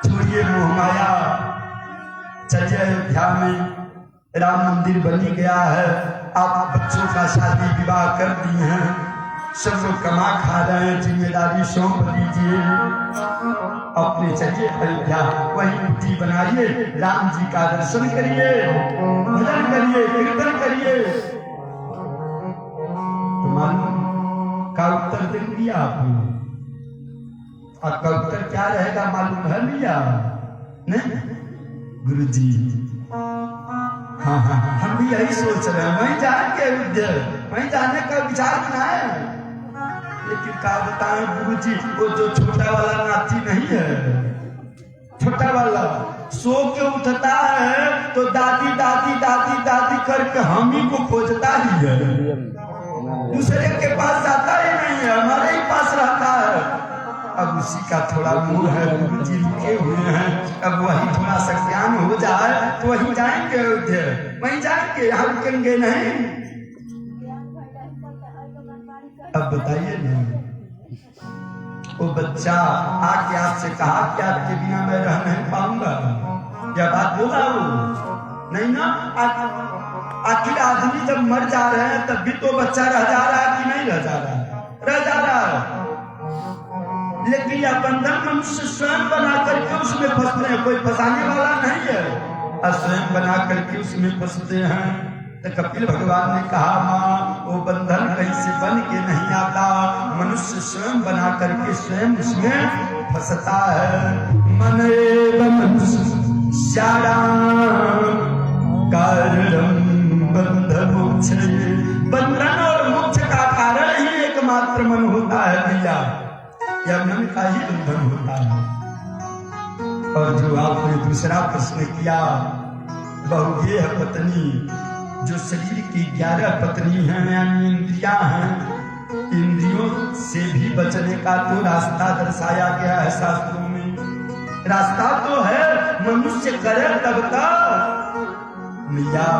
छोड़िए मोह माया, चलिए अयोध्या में राम मंदिर बनी गया है, आप बच्चों का शादी विवाह कर दिए हैं, सब लोग कमा खा रहे हैं, जिम्मेदारी सौंप दीजिए, अपने चलिए अयोध्या, वही कुटी बनाइए, राम जी का दर्शन करिए, भजन करिए, कीर्तन करिए। तो मालूम का उत्तर दे दिया आपने, आपका उत्तर क्या रहेगा मालूम है भैया? नहीं गुरु जी, हाँ हाँ हम भी यही सोच रहे हैं, वहीं जाएंगे अयोध्या, वहीं जाने का विचार बनाए। लेकिन क्या बताएं गुरु जी, वो जो छोटा वाला नाती नहीं है, छोटा वाला सो के उठता है तो दादी दादी दादी दादी करके हम ही को खोजता ही है, दूसरे के पास जाता ही नहीं है, हमारे ही पास रहता है। अब उसी का थोड़ा मूड है, गुरु जी रुके हुए हैं, अब वही थोड़ा सा ज्ञान हो जाए तो वहीं जाएंगे अयोध्या, वहीं जाएंगे, यहाँ रुकेंगे नहीं। अब बताइए ना, वो बच्चा आके आपसे कहा कि आपके बिना मैं रह नहीं पाऊंगा, क्या बात बोला वो? नहीं ना, आखिर आदमी जब मर जा रहे हैं तब भी तो बच्चा रह जा रहा है कि नहीं रह जा रहा है? रह जा रहा है। लेकिन यह बंधन मनुष्य स्वयं बना करके उसमें फंसते हैं, कोई फंसाने वाला नहीं है, और स्वयं बना करके उसमें फंसते हैं। तो कपिल भगवान ने कहा माँ वो बंधन कहीं से बन के नहीं आता, मनुष्य स्वयं बना करके स्वयं उसमें फंसता है। मन एव मनुष्याणां कारणं बंध मोक्ष, बंधन और मोक्ष का कारण ही एकमात्र मन होता है भैया, यह मन का ही बंधन होता है। और जो आपने दूसरा प्रश्न किया, बहुगेह पत्नी, जो शरीर की 11 पत्नी हैं यानी इंद्रियां हैं, इंद्रियों से भी बचने का तो रास्ता दर्शाया गया है शास्त्रों में। रास्ता तो है, मनुष्य करे तब तक। मैया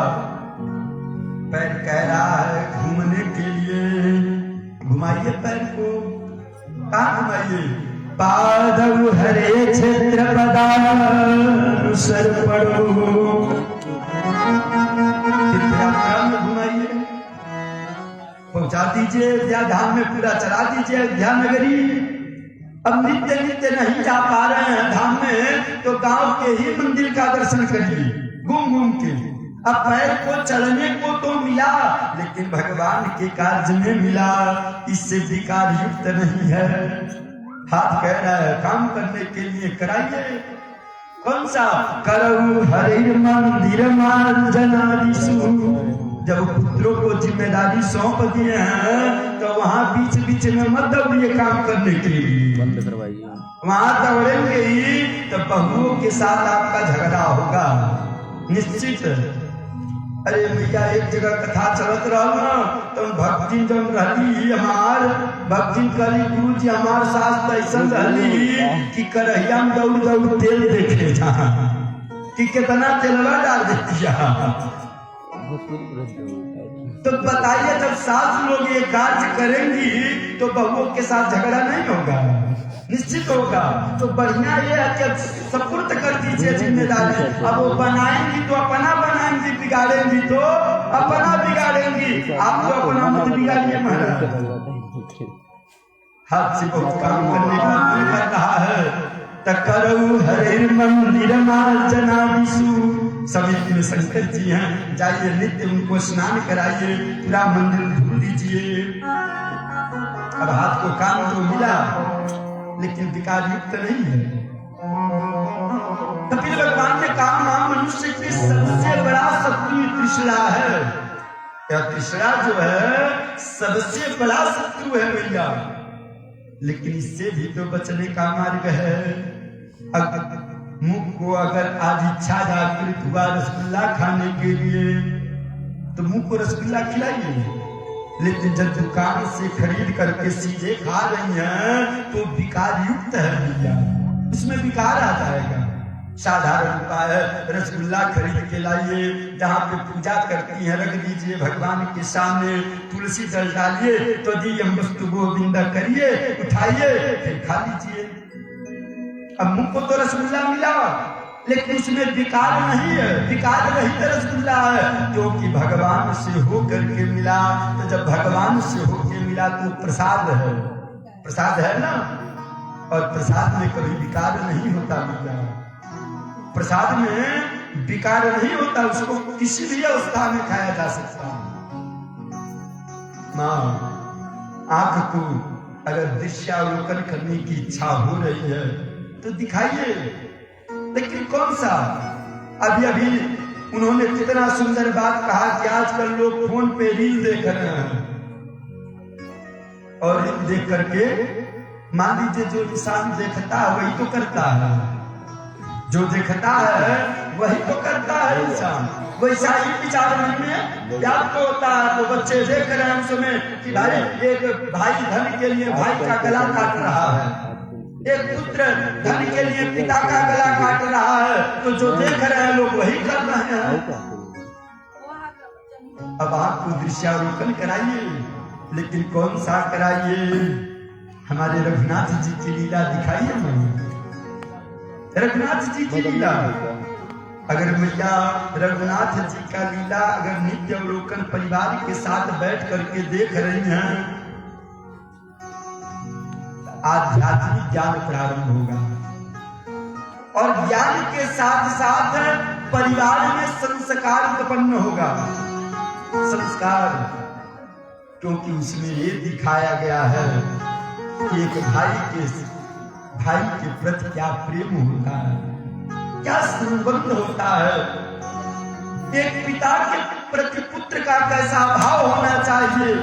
पैर कह रहा है घूमने के लिए, घुमाइए पैर को, कहाँ घुमाइए? पादव हरे क्षेत्र पदानुसर पड़ो, तीर्थयात्रा में घुमाइए, पहुंचा दीजिए अयोध्या धाम में, पूरा चला दीजिए अयोध्या नगरी। अब नित्य नित्य नहीं जा पा रहे हैं धाम में, तो गांव के ही मंदिर का दर्शन करिए घूम घूम के। अब पैर को चलने को तो मिला, लेकिन भगवान के कार्य में मिला, इससे विकार युक्त नहीं है। हाथ कह रहा है काम करने के लिए कराइए। कौन सा? करऊ हरिर मंदिर मार्जनादिषु, जब पुत्रों को जिम्मेदारी सौंप दिए हैं तो वहाँ बीच बीच में मत दौड़िए काम करने के लिए, बंद करवाइए। वहाँ दौड़ेंगे ही तो बहुओं के साथ आपका झगड़ा होगा निश्चित। अरे भैया एक जगह कथा चलत रहा ना, तो भक्ति जब रहली हमार भक्ति करी गुरु जी हमार सास ऐसा रहली कि करहिया में दौड़ दौड़ तेल देखे जहाँ कि कितना तेलवा डाल देती। तो बताइए जब सास लोग ये कार्य करेंगी तो बहुओं के साथ झगड़ा नहीं होगा, निश्चित होगा। तो बढ़िया ये है कि सपुर्द कर दीजिए जिम्मेदारी। अब वो बनाएंगी तो अपना बनाएंगी, बिगाड़ेंगी तो अपना बिगाड़ेंगी। आप तो अपना मत बिगाड़िए महाराज। हाथ से बहुत काम करने का मन कर रहा है। तकरऊ हरे मंदिर मार्जनादिषु, समिति में शंकर जी हैं, जाइए नित्य उनको स्नान कराइए, पूरा मंदिर धो दीजिए। अब हाथ को काम तो मिला लेकिन विकार युक्त नहीं है। कपिल भगवान ने कहा मां मनुष्य की सबसे बड़ा शत्रु तृष्णा है। यह तृष्णा जो है सबसे बड़ा शत्रु है भैया, लेकिन इससे भी तो बचने का मार्ग है। मुख को अगर आज इच्छा जागृत हुआ रसगुल्ला खाने के लिए तो मुख को रसगुल्ला खिलाइए, लेकिन जब दुकान से खरीद करके सीधे खा रही हैं तो विकार युक्त है भैया, उसमें विकार आ जाएगा। साधारण उपाय है, रसगुल्ला खरीद के लाइए, जहाँ पे पूजा करती है रख दीजिए भगवान के सामने, तुलसी जल डालिए तो दियम वस्तु गोविंदा करिए, उठाइए फिर खा लीजिए। अब मुख को तो रसगुल्ला मिला लेकिन उसमें विकार नहीं है, विकार रहित रसगुल्ला है, क्योंकि भगवान से होकर के मिला। तो जब भगवान से होकर मिला तो प्रसाद है, प्रसाद है ना, और प्रसाद में कभी विकार नहीं होता भैया। प्रसाद में विकार नहीं होता, उसको किसी भी अवस्था में खाया जा सकता है। माँ आंख को अगर दृश्यावलोकन करने की इच्छा हो रही है तो दिखाइए, लेकिन कौन सा? अभी अभी उन्होंने कितना सुंदर बात कहा कि आजकल लोग फोन पे रील देख रहे हैं, और रील देख करके मान लीजिए जो इंसान देखता है वही तो करता है, जो देखता है वही तो करता है इंसान। वैसा ही विचार मन में क्या तो होता है। तो बच्चे देख रहे हैं उसमें कि भाई एक भाई धन के लिए भाई का गला काट रहा है, एक पुत्र धन के लिए पिता का गला काट रहा है, तो जो देख रहे हैं लोग वही कर रहे हैं। अब आपको दृश्यावलोकन कराइए, लेकिन कौन सा कराइए? हमारे रघुनाथ जी की लीला दिखाइए हमें, रघुनाथ जी की लीला। अगर मैया रघुनाथ जी का लीला अगर नित्य अवलोकन परिवार के साथ बैठ करके देख रही हैं, आध्यात्मिक ज्ञान प्रारंभ होगा, और ज्ञान के साथ साथ परिवार में संस्कार उत्पन्न होगा। संस्कार, क्योंकि उसमें ये दिखाया गया है कि एक भाई के प्रति क्या प्रेम होता है, क्या संबंध होता है। एक पिता के प्रति पुत्र का कैसा भाव होना चाहिए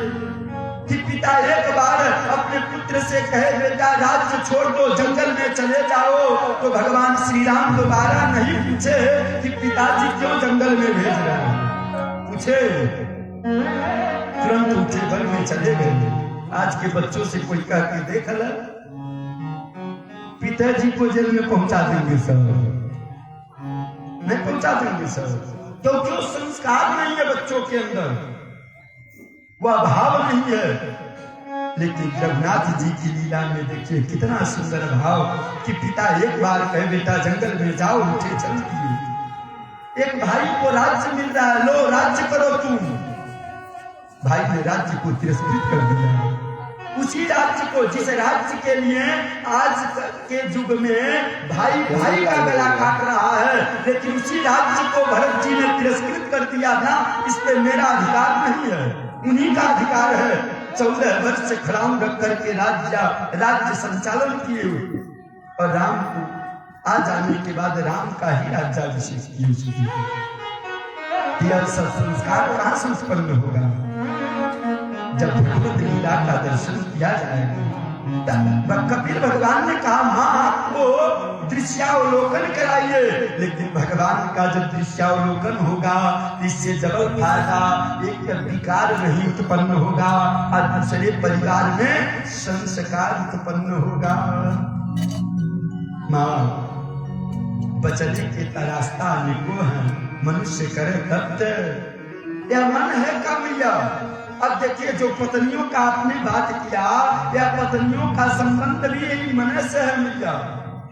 कि पिता एक बार अपने पुत्र से कहे बेटा राज्य छोड़ दो, जंगल में चले जाओ, तो भगवान श्री राम दोबारा नहीं पूछे कि पिताजी क्यों जंगल में भेज रहे हैं, पूछे तुरंत उठे वन में चले गए। आज के बच्चों से कोई कह के देख ल, पिताजी को जेल में पहुंचा देंगे सब, नहीं पहुंचा देंगे सब, क्योंकि तो संस्कार नहीं है बच्चों के अंदर, वह भाव नहीं है। लेकिन रघुनाथ जी की लीला में देखिए कितना सुंदर भाव कि पिता एक बार कहे बेटा जंगल में जाओ, उठे चल दिए। एक भाई को राज्य मिल रहा है, लो राज्य करो तुम, भाई ने राज्य को तिरस्कृत कर दिया। उसी राज्य को, जिस राज्य के लिए आज के युग में भाई भाई का गला काट रहा है, लेकिन उसी राज्य को भरत जी ने तिरस्कृत कर दिया ना, इस पे मेरा अधिकार नहीं है, उन्हीं का अधिकार है। 14 वर्ष से खड़ाऊ रख करके राज्य संचालन किए और राम को आ जाने के बाद राम का ही राज्याभिषेक किए। यह सब संस्कार कहाँ से उत्पन्न होगा? जब भगवत लीला का दर्शन किया जाएगा। कबीर भगवान ने कहा मां आपको दृश्यावलोकन कराइए, लेकिन भगवान का जब दृश्यावलोकन होगा इससे जबल फायदा, एक विकार नहीं उत्पन्न होगा और दूसरे परिवार में संस्कार उत्पन्न होगा। मां बचने के रास्ता अनेकों है, मनुष्य करे तब यह मन है का भैया। अब देखिए जो पत्नियों का आपने बात किया, या पत्नियों का संबंध भी यही मन से है भैया।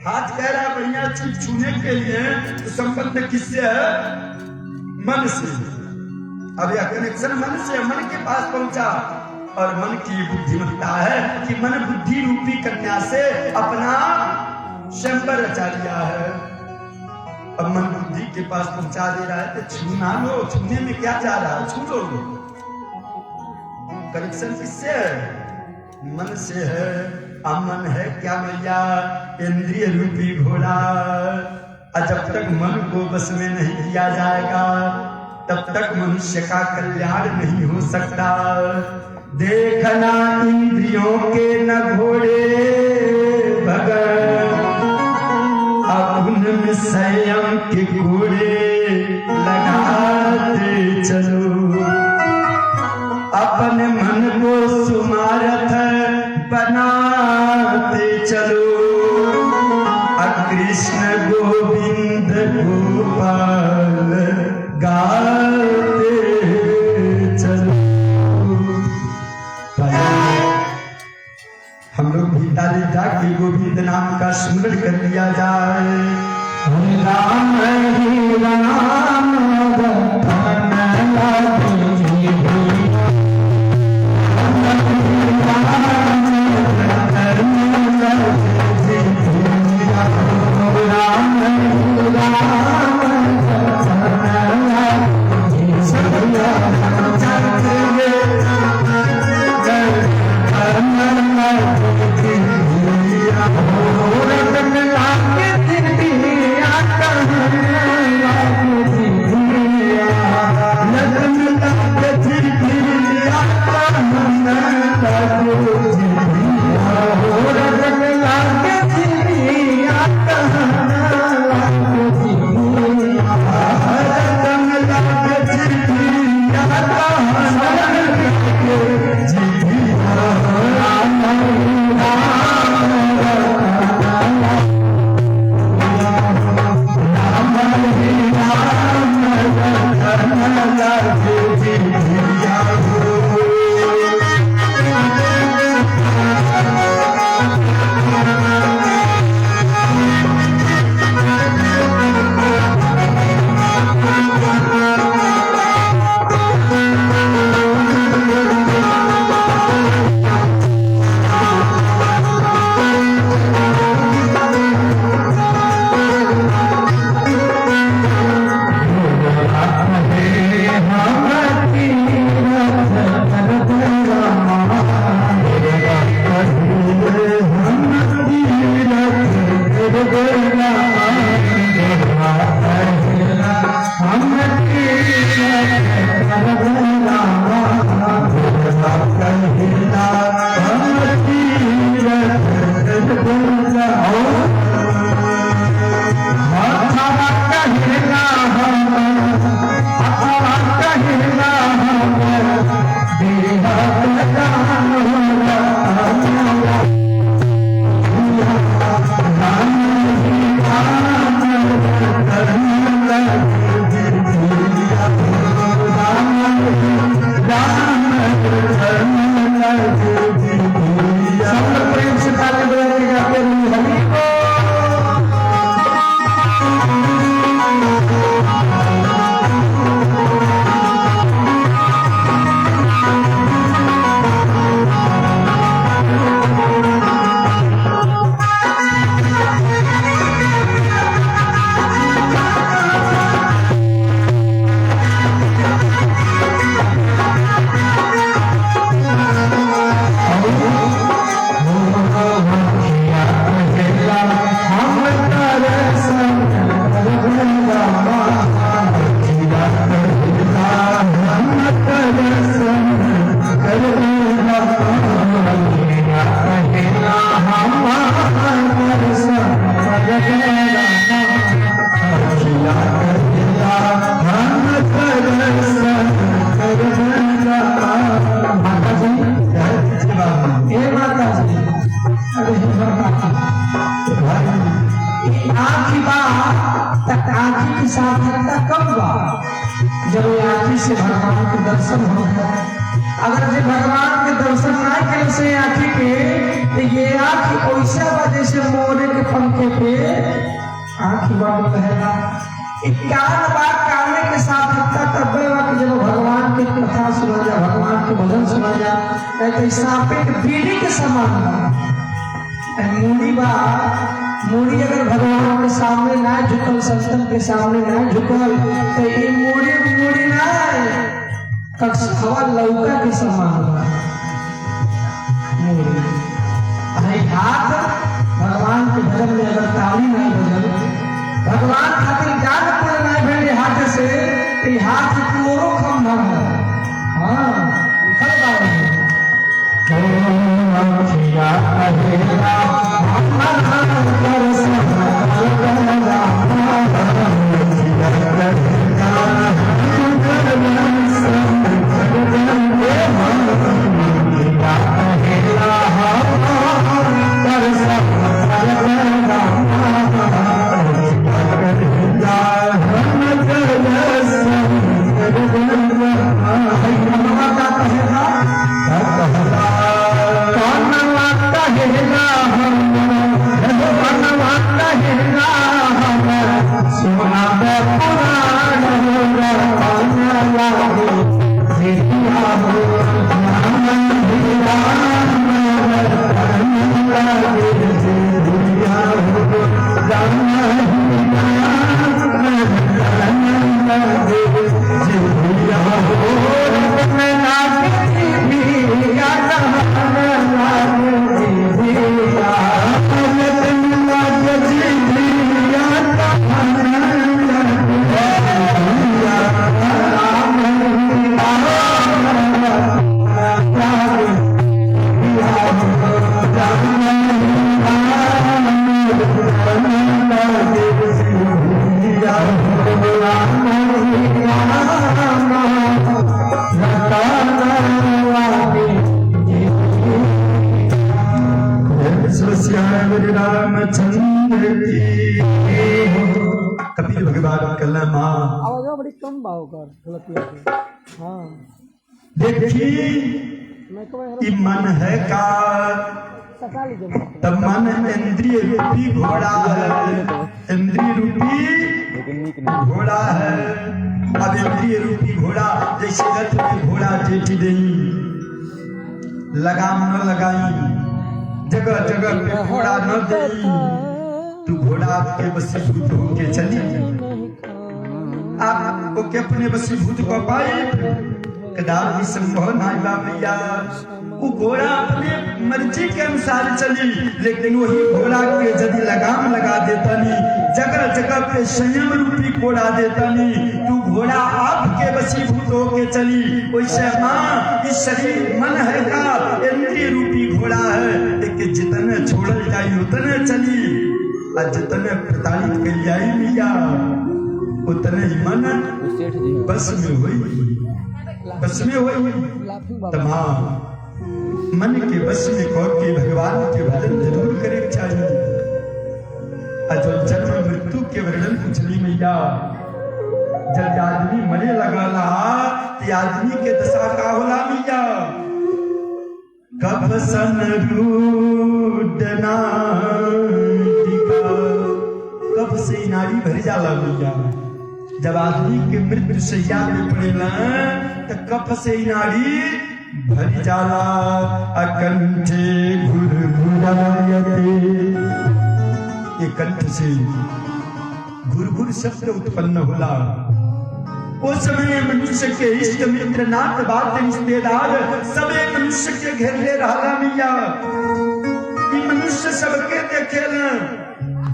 हाथ कह रहा है बढ़िया चीज छूने के लिए, तो संबंध किससे है? मन से। अब यह कनेक्शन मन से, मन के पास पहुंचा और मन की बुद्धिमत्ता है कि मन बुद्धि रूपी कन्या से अपना संपर्क रचा लिया है। अब मन बुद्धि के पास पहुंचा दे रहा है तो छूना लो, छूने में क्या जा रहा है, छू लो। कनेक्शन किससे है? मन से है। अमन है क्या भैया? इंद्रिय रूपी घोड़ा। जब तक मन को बस में नहीं किया जाएगा तब तक मनुष्य का कल्याण नहीं हो सकता। देखना इंद्रियों के न घोड़े भगत, अब उनमें संयम के घोड़े लगाते चलो। अपने मन को सुमारथ बनाते चलो। कृष्ण गोविंद गोपाल गाते चलो। हम लोग गीता लीता के गोविंद नाम का स्मरण कर लिया जाए। हरे राम हम आँखी बा तक आँखी की सार्थकता कब बा जब आँखी से भगवान के दर्शन हो। अगर जो भगवान के दर्शन ना करे से आँखी के तो ये आँख वैसा बा जैसे मोरे के पंखे पे आँखी बा कहेगा। कान बा काने के सार्थकता तब बा कि जब भगवान की कथा सुना जा, भगवान के भजन सुना जा। नहीं तो सांपे के बीड़ी के समान बा। मूड़ी बा, मूड़ी अगर भगवान के सामने ना झुकल, संतन के सामने ना झुकल तो ये मूड़ी ना हवा लौका के समान बा मूड़ी। हाथ भगवान के भजन में अगर ताली नहीं बजल, भगवान खातिर जान पर नहीं भेजे हाथ से तो हाथ तोरो कम ना है। हाँ लिखल बा कपिल भगवान कलमा आवाज बड़ी कम भाव कर। हाँ देखी मैं ई मन है का सका लीजिए तब मन इंद्रिय रूपी घोड़ा है, इंद्रिय रूपी घोड़ा है। अब इंद्रिय रूपी घोड़ा जैसे रथ में घोड़ा टेढ़ी नहीं, लगाम न लगाई, जगह जगह पे घोड़ा न देई, तू घोड़ा के वशीभूत होके चली। आपको के अपने वशीभूत को पाए कदापि संभव नहीं बा भैया। वो घोड़ा अपने मर्जी के अनुसार चली, लेकिन वही घोड़ा के यदि लगाम लगा देता नहीं, जगह जगह पे संयम रूपी घोड़ा देता नहीं, तू घोड़ा आपके वशीभूत होके चली। वैसे माँ इस शरीर मन है का इंद्रिय रूपी घोड़ा है, लेकिन जितने छोड़ल जाई उतने चली, और जितने प्रताड़ित कर जाई मिया उतने ही मन बस में हुई, बस में हुई। तमाम मन के बस में कौन के भगवान के भजन जरूर करे चाहिए। अजो जन्म मृत्यु के वर्णन पूछनी मैया, जब आदमी मरे लगा रहा तो आदमी के दशा का होला मैया। कब सन रूडना कब से नारी भर जाला मैया। जब आदमी के मृत्यु सैया में पड़ेला तो कब से नारी भर जाला। अकंठे घुरघुरायते, ये कंठ से घुरघुर शब्द उत्पन्न होला। उस समय मनुष्य के इष्ट मित्र नात बात रिश्तेदार सब एक मनुष्य के घेर ले रहा मैया। ये मनुष्य सबके देखेला,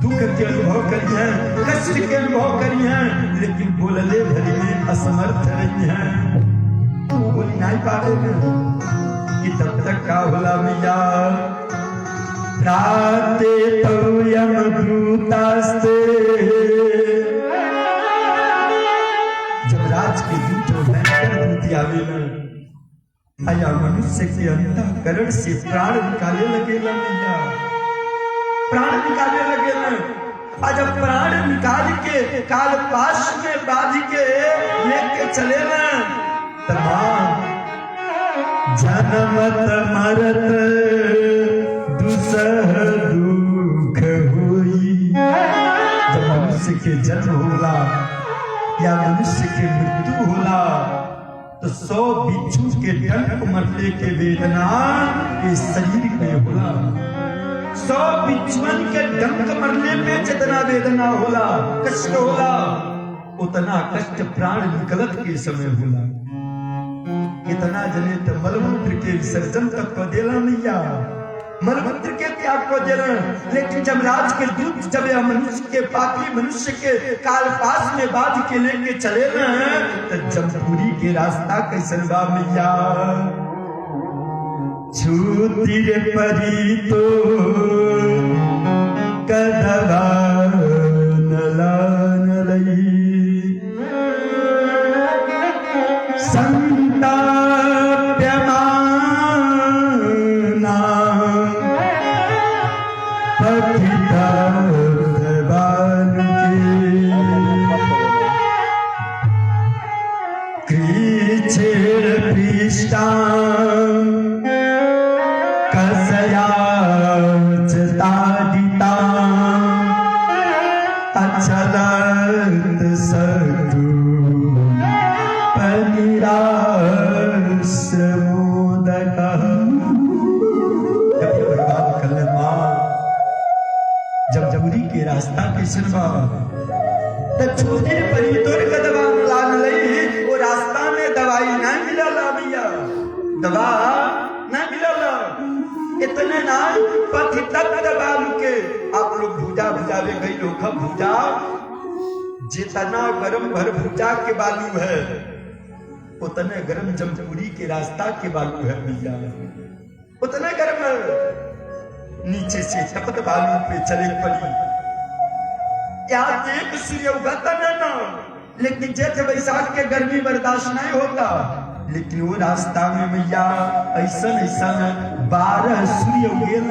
दुख के अनुभव करी है, कष्ट के अनुभव करी है, लेकिन बोलले भरी में असमर्थ रही है, बोल नहीं पावे कि तब तक का होला मैया। प्राते तोयम दूतास्ते, जब राज के दूत भयंकर दूत आवे न, आया मनुष्य के अंतःकरण से प्राण निकाले लगे मैया, प्राण निकाले लगे न। आज प्राण निकाल के काल पाश में बांध के लेके चले ना तमाम जनमत मरत दुसह दुख हुई। जब मनुष्य के जन्म होला या मनुष्य के मृत्यु होला तो 100 बिच्छू के डंक मरने के वेदना इस शरीर में होला। 100 बिच्छुअन के डंक मरने पे जितना वेदना होला कष्ट होला उतना कष्ट प्राण निकलत के समय होला। कितना जने तो मलमूत्र के विसर्जन तक को देला मैया, मलमूत्र के त्याग को देला। लेकिन जब राज के दूत जब मनुष्य के पापी मनुष्य के काल पास में बांध के लेके चले ना तो जमपुरी के रास्ता कैसन बा मैया। छूती रे परी तो कदवा नलान लई संताप्यमाना पतिता कृच्छेर पृष्ठा कसयाचतादिता अचलत सतु पनिराश्रमोदका। भगवान कलमा जब जमुरी के रास्ता के सिरवा तब छोटे परी तोड़ का दवा लान लई वो रास्ता में दवाई ना मिलला भैया, दवा ना मिलला। इतने ना पति तक दबा के आप लोग भूजा भुजावे गई लोग भूजा जितना गरम भर भूजा के बालू है उतने गरम जमपुरी के रास्ता के बालू है भैया, उतने गरम है। नीचे से तपत बालू पे चले पड़ी यहाँ एक सूर्य उगता ना, लेकिन जेठ बैसाख के गर्मी बर्दाश्त नहीं होता। लेकिन वो रास्ता में भैया ऐसा 12 सूर्य उगे न,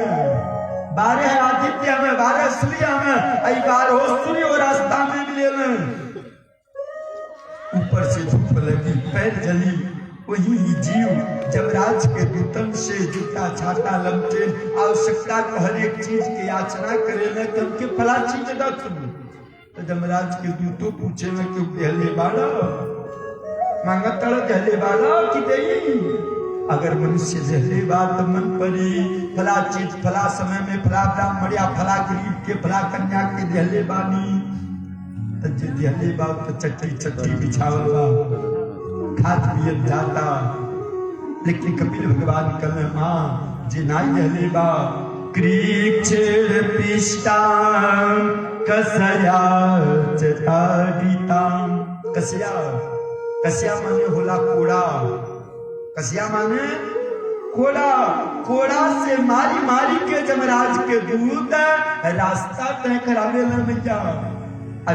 12 आदित्य में 12 सूर्य में 12 सूर्य वो रास्ता में मिले न। ऊपर से धूप लगी पैर जली वही जीव जमराज के दूतन से जूता छाता लमटेन आवश्यकता के हर एक चीज की याचना करे न तब के फला चीज न तुम तो जमराज के दूतों पूछे न क्यों कहले बाड़ा मांगतड़ कहले बाड़ा कि देई। अगर मनुष्य जहले बात मन परी फला चीज फला समय में फला ब्राह्मण या फला गरीब के फला कन्या के दहले बानी तो दहले बात तो चट्टी चट्टी बिछावल बा खात पियत जाता। लेकिन कपिल भगवान कल मां जे नाई दहले बा कृच्छेर पिष्टा कसया चतादिता। कसया कसया माने होला कोड़ा, कसया माने कोड़ा, कोड़ा से मारी मारी के जमराज के दूत रास्ता तय करावे न मैया।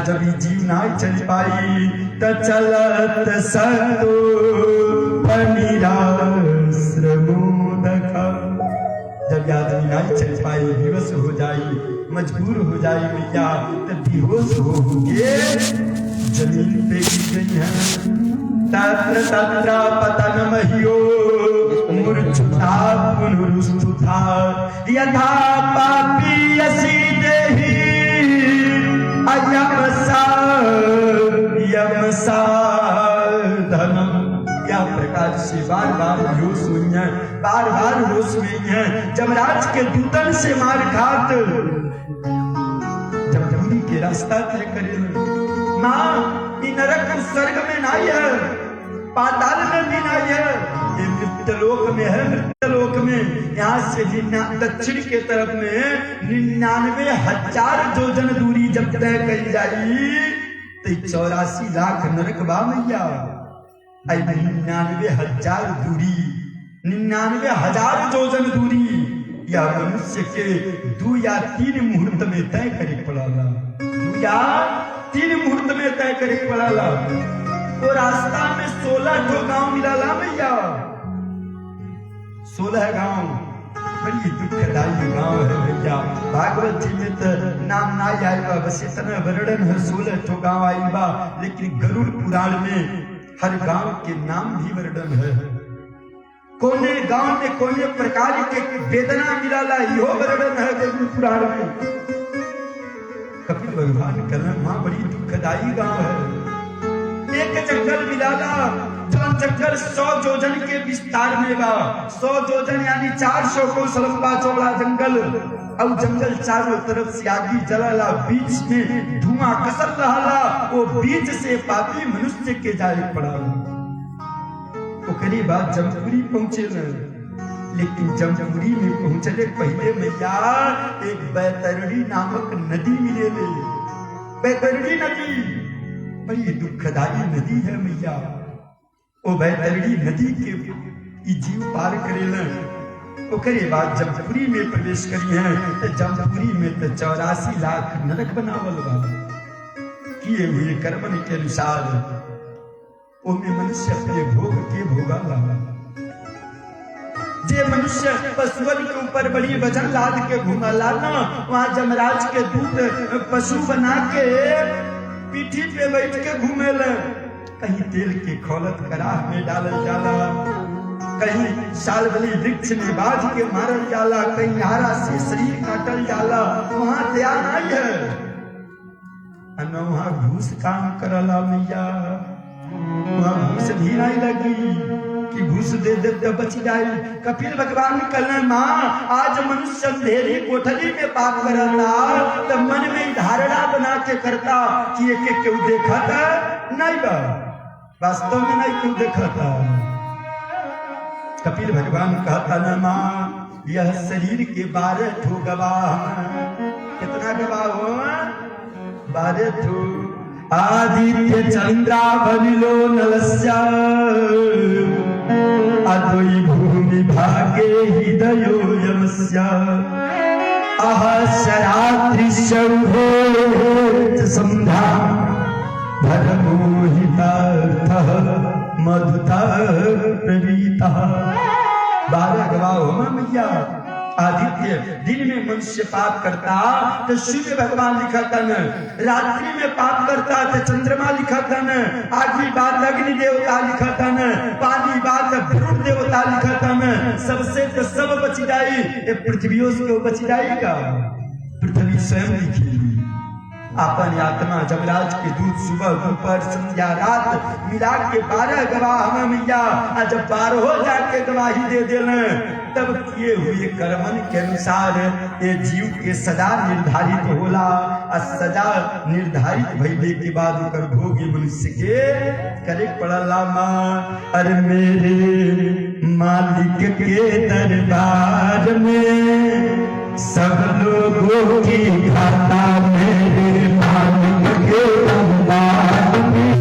जब जीव ना चल पाई त चलत सतो पनिराश्रमोदका। जब आदमी ना चल पाई बेहोश हो जाई मजबूर हो जाई मैया तो बेहोश हो गए जमीन पे गिर गई है। तत्र तत्र पतन महियो मूर्छुता पुनरुष्ठुता यथा पापी यसी देहि यमसा धनम। क्या प्रकार से बार बार होश हुई है, बार बार होश हुई है जमराज के दूतन से मार खात जब जमुरी के रास्ता तय करे मां नरक स्वर्ग में नहीं है पाताल में भी नहीं है ये मृत्यलोक में है। मृत्यलोक में यहाँ से दक्षिण के तरफ में 99,000 योजन दूरी जब तय करी जाई तो 84 लाख नरक बा मैया। 99,000 दूरी 99,000 योजन दूरी या मनुष्य के 2 या 3 मुहूर्त में तय करे पड़ाला, 2 या 3 मुहूर्त में तय करे पड़ाला। वो रास्ता में 16 गांव मिला मैया, 16 गांव बड़ी दुखदाई गांव है भैया। भागवत जी में तो नाम ना आया बा, बस इतना वर्णन है 16 ठो गांव आई बा, लेकिन गरुड़ पुराण में हर गांव के नाम भी वर्णन है। कोने गांव में कोने प्रकार के वेदना मिलाला यो वर्णन है गरुड़ पुराण में। कपिल भगवान कहना मां बड़ी दुखदाई गांव है। एक जंगल मिलाला, जो जंगल 100 जोजन के विस्तार में बा। 100 जोजन यानी 400 कोस लंबा चौड़ा जंगल, और जंगल चारों तरफ से आगी जलाला, बीच में धुआं कसल रहा। वो बीच से पापी मनुष्य के जाए पड़ा। तो करीब बात जमपुरी पहुंचे न, लेकिन जमपुरी में पहुंचने पहले मैया एक बैतरणी नामक नदी मिले। बैतरणी नदी बड़ी दुखदाई नदी है मैया। वो बैतरणी नदी के जीव पार करेला। ओकरे बाद जमपुरी में प्रवेश करी है, तो जमपुरी में तो 84 लाख नरक बनावल बा। किए हुए कर्मन के अनुसार ओमे मनुष्य अपने भोग के भोगाला। जे मनुष्य पशुअन के ऊपर बड़ी वजन लाद के घूमला ना, वहां जमराज के दूत पशु बना के पीठी पे बैठ के घूमेला। कहीं तेल के खौलत कराह में डालल जाला, कहीं सालवली वृक्ष में बाज के मारल जाला, कहीं हारा से शरीर काटल जाला। वहां ध्यान आई है, वहां घूस काम करला मैया। वहां घूस भी नहीं लगी कि घूस दे दे तो बच जाए। कपिल भगवान कहना माँ आज मनुष्य अंधेरी कोठरी में पाप करता, तो मन में धारणा बना के करता कि एक एक क्यों देखा था, नहीं बा वास्तव में नहीं क्यों देखा था। कपिल भगवान कहता ना माँ यह शरीर के 12 ठो गवाह। कितना गवाह हो? 12 ठो। आदित्य चंद्रा बलिलो नलस्या, अद्वै भूमि भागे हृदयो यमस्या, अहस्यरात्रि शौभो संध्या, धर्मोहितार्थः मधुतः प्रवीतः। 12 गवाह हो मैया। आदित्य दिन में मनुष्य पाप करता तो सूर्य भगवान लिखा था न, रात्रि में पाप करता तो चंद्रमा लिखा था न, आखिरी बात अग्नि देवता लिखा था न, पानी बात वरुण देवता लिखा था न। सबसे तो सब बच जाई, पृथ्वी से बच जाएगा। पृथ्वी स्वयं लिखी अपन आत्मा जमराज के दूध सुबह दोपहर संध्या रात मिला के 12 गवाह में मैया। जब 12 जाके गवाही दे देना, तब किए हुए कर्मन के अनुसार ये जीव के सजा निर्धारित होला। सजा निर्धारित भइले के बाद ओकर भोग मनुष्य के करे पड़ला। माँ अरे मेरे मालिक के दरबार में सब लोगों की खाता, मेरे मालिक के दरबार में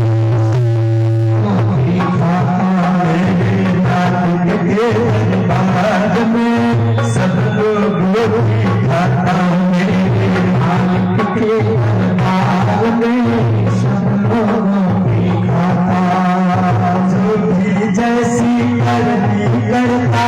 मेरे मालिक के दरबार में सब लोगों की खाता, मेरे मालिक के दरबार में सब लोगों की खाता। जो भी जैसी करनी करता,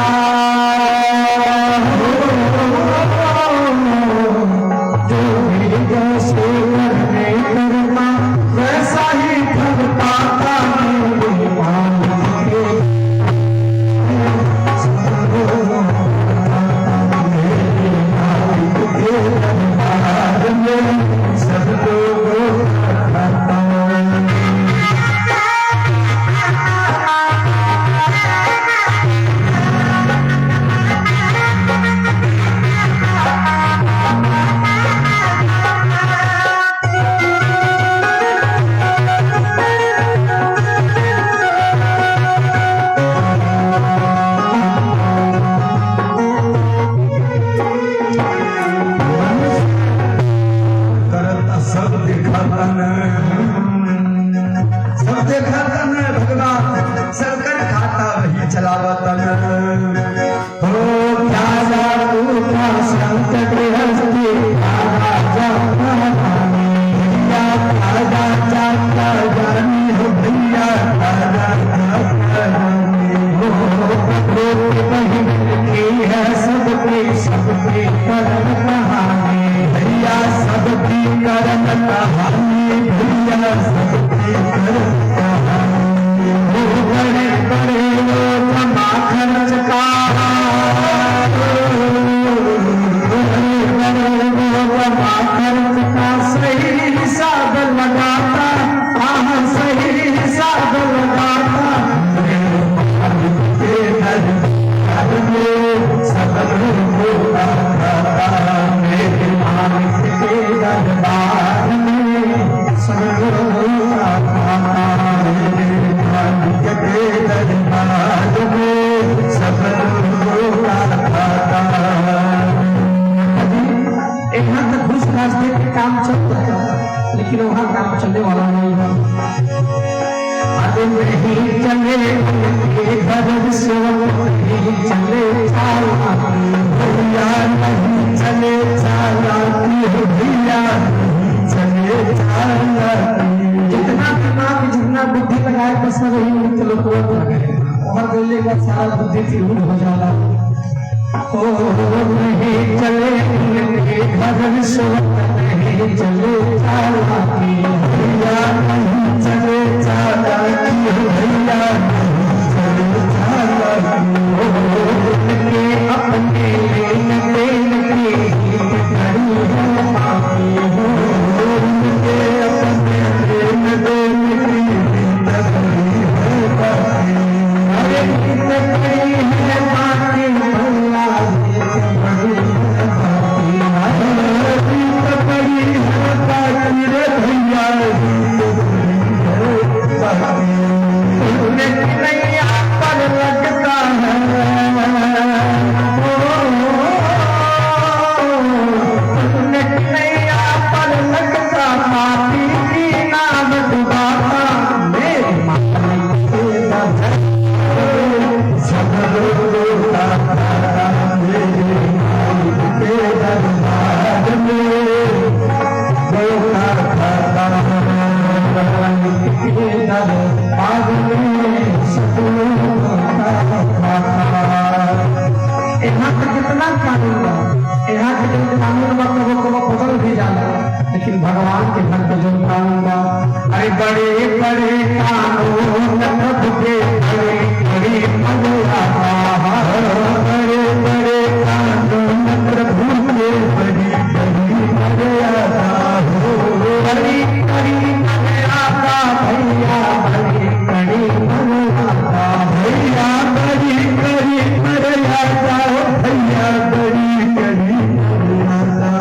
वैसा ही फल पाता मेरे मालिक के। मेरे मालिक के दरबार में सब लोगों का खाता। सबके करम कहानी भैया, सबकी करम कहानी भैया, सबकी करम कहानी। बड़े बड़े लोग जमा खर्च का, बड़े लोग जमा खर्च का सही हिसाब लगाता, हाँ सही हिसाब लगाता। मेरे मालिक के दरबार में सगरों खाता, मेरे मालिक के दरबार में सगरों खाता। यहाँ तक घुस रास्ते पे काम चलता है, लेकिन वहाँ काम चलने वाला नहीं है। अरे नहीं चले उनके घर से, नहीं चले चालाकी भैया, नहीं चले चालाकी भैया, नहीं चले चालाकी। जितना दिमाग जितना बुद्धि लगाए बस वही उनके लोग लगाए, और बोले का सारा बुद्धि तिरुड़ हो जाला। ओ नहीं चले उनके घर से, नहीं चले चालाकी भैया, नहीं चले चालाकी भैया, नहीं चले चालाकी। उनके अपने लेन देन की घड़ी है बाकी, उनके अपने लेन देन की घड़ी है बाकी। अरे घड़ी है बाकी भैया, बड़ी है बाकी, बड़ी है बाकी रे भैया, नैया पर लगता है, नैया पर लगता पापी की नाम डुबाता। मेरे मालिक के दरबार सगरों खाता, मेरे मालिक के दरबार में गोता खाता, मालिक के दरबार में सगरों खाता। यहाँ तक कितना कानून बा, यहाँ के जो कानून बा कबो कबो बदल भी जाला, लेकिन भगवान के घर के जो कानून बा, अरे बड़े बड़े कानून सबके बड़े बड़े मर्यादा, बड़े बड़े कानून प्रभु के बड़ी बड़ी मर्यादा। बड़ी बड़ी मर्यादा भैया, बड़ी बड़ी मर्यादा भैया, बड़ी बड़ी मर्यादा भैया, बड़ी बड़ी मर्यादा।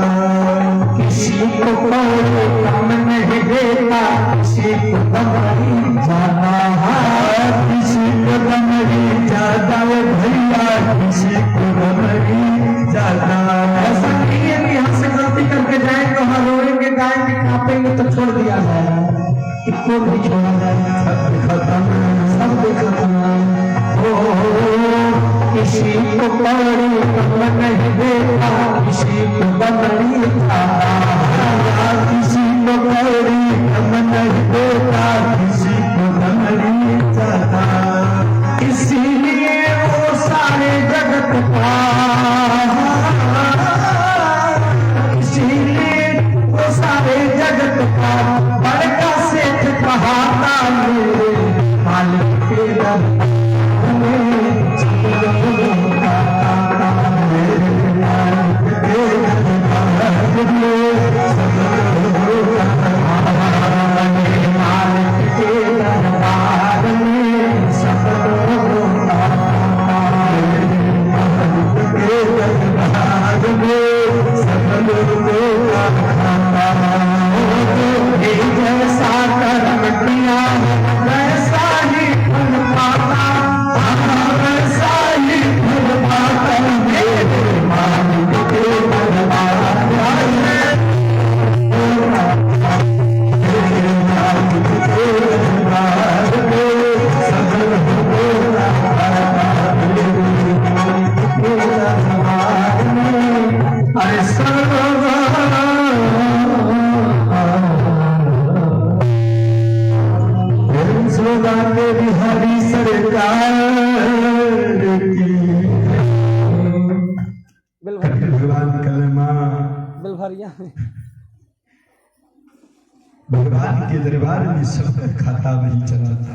किसी को कोई कम नहीं देता, किसी को कम नहीं जाना, किसी को कम नहीं जाता भैया, किसी को कम नहीं जाता। ऐसा नहीं है कि हमसे गलती करके जाए तो हम रोएंगे गाएंगे कांपेंगे तो छोड़ दिया जाएगा, इसको नहीं छोड़ा जाएगा, सब खत्म, सब खत्म। किसी को बड़ी कम नहीं देता, किसी को बड़ी खाता, किसी को बड़ी कम नहीं देता, किसी को बड़ी खाता। इसीलिए वो सारे जगत का, इसीलिए वो सारे जगत का बड़का सेठ कहाता, मेरे मालिक के दरबार में सगरों खाता, मेरे मालिक के दरबार हरिया में भगवान के दरबार में सब खाता नहीं चलाता।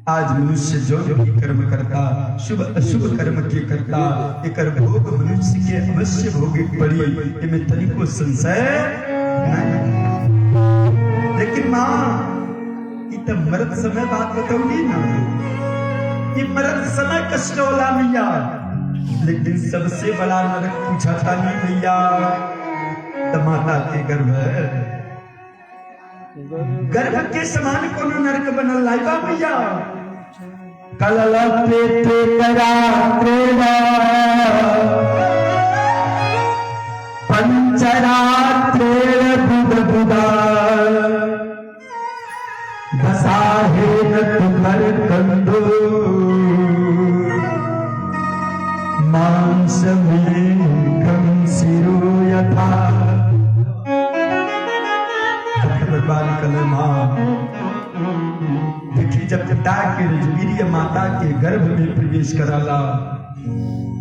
आज मनुष्य जो भी कर्म करता, शुभ अशुभ कर्म के करता, एकर भोग मनुष्य के अवश्य भोगे पड़ी, इनमें तनिको संशय नहीं। लेकिन माँ ये तो मरद समय बात बताऊंगी ना, ये मरद समय कष्ट होला मैया, लेकिन सबसे बड़ा नरक पूछा था नहीं मैया, तो माता के गर्भ के समान कोनो नरक बनल लाइबा मैया। कललते ते करा त्रेवा पंचरात्रे बुध बुधा बसाहे नर कंदो मांस में कम सिरो यथा। भगवान कलमा देखिए, जब पिता के रजवीर्य माता के गर्भ में प्रवेश कराला,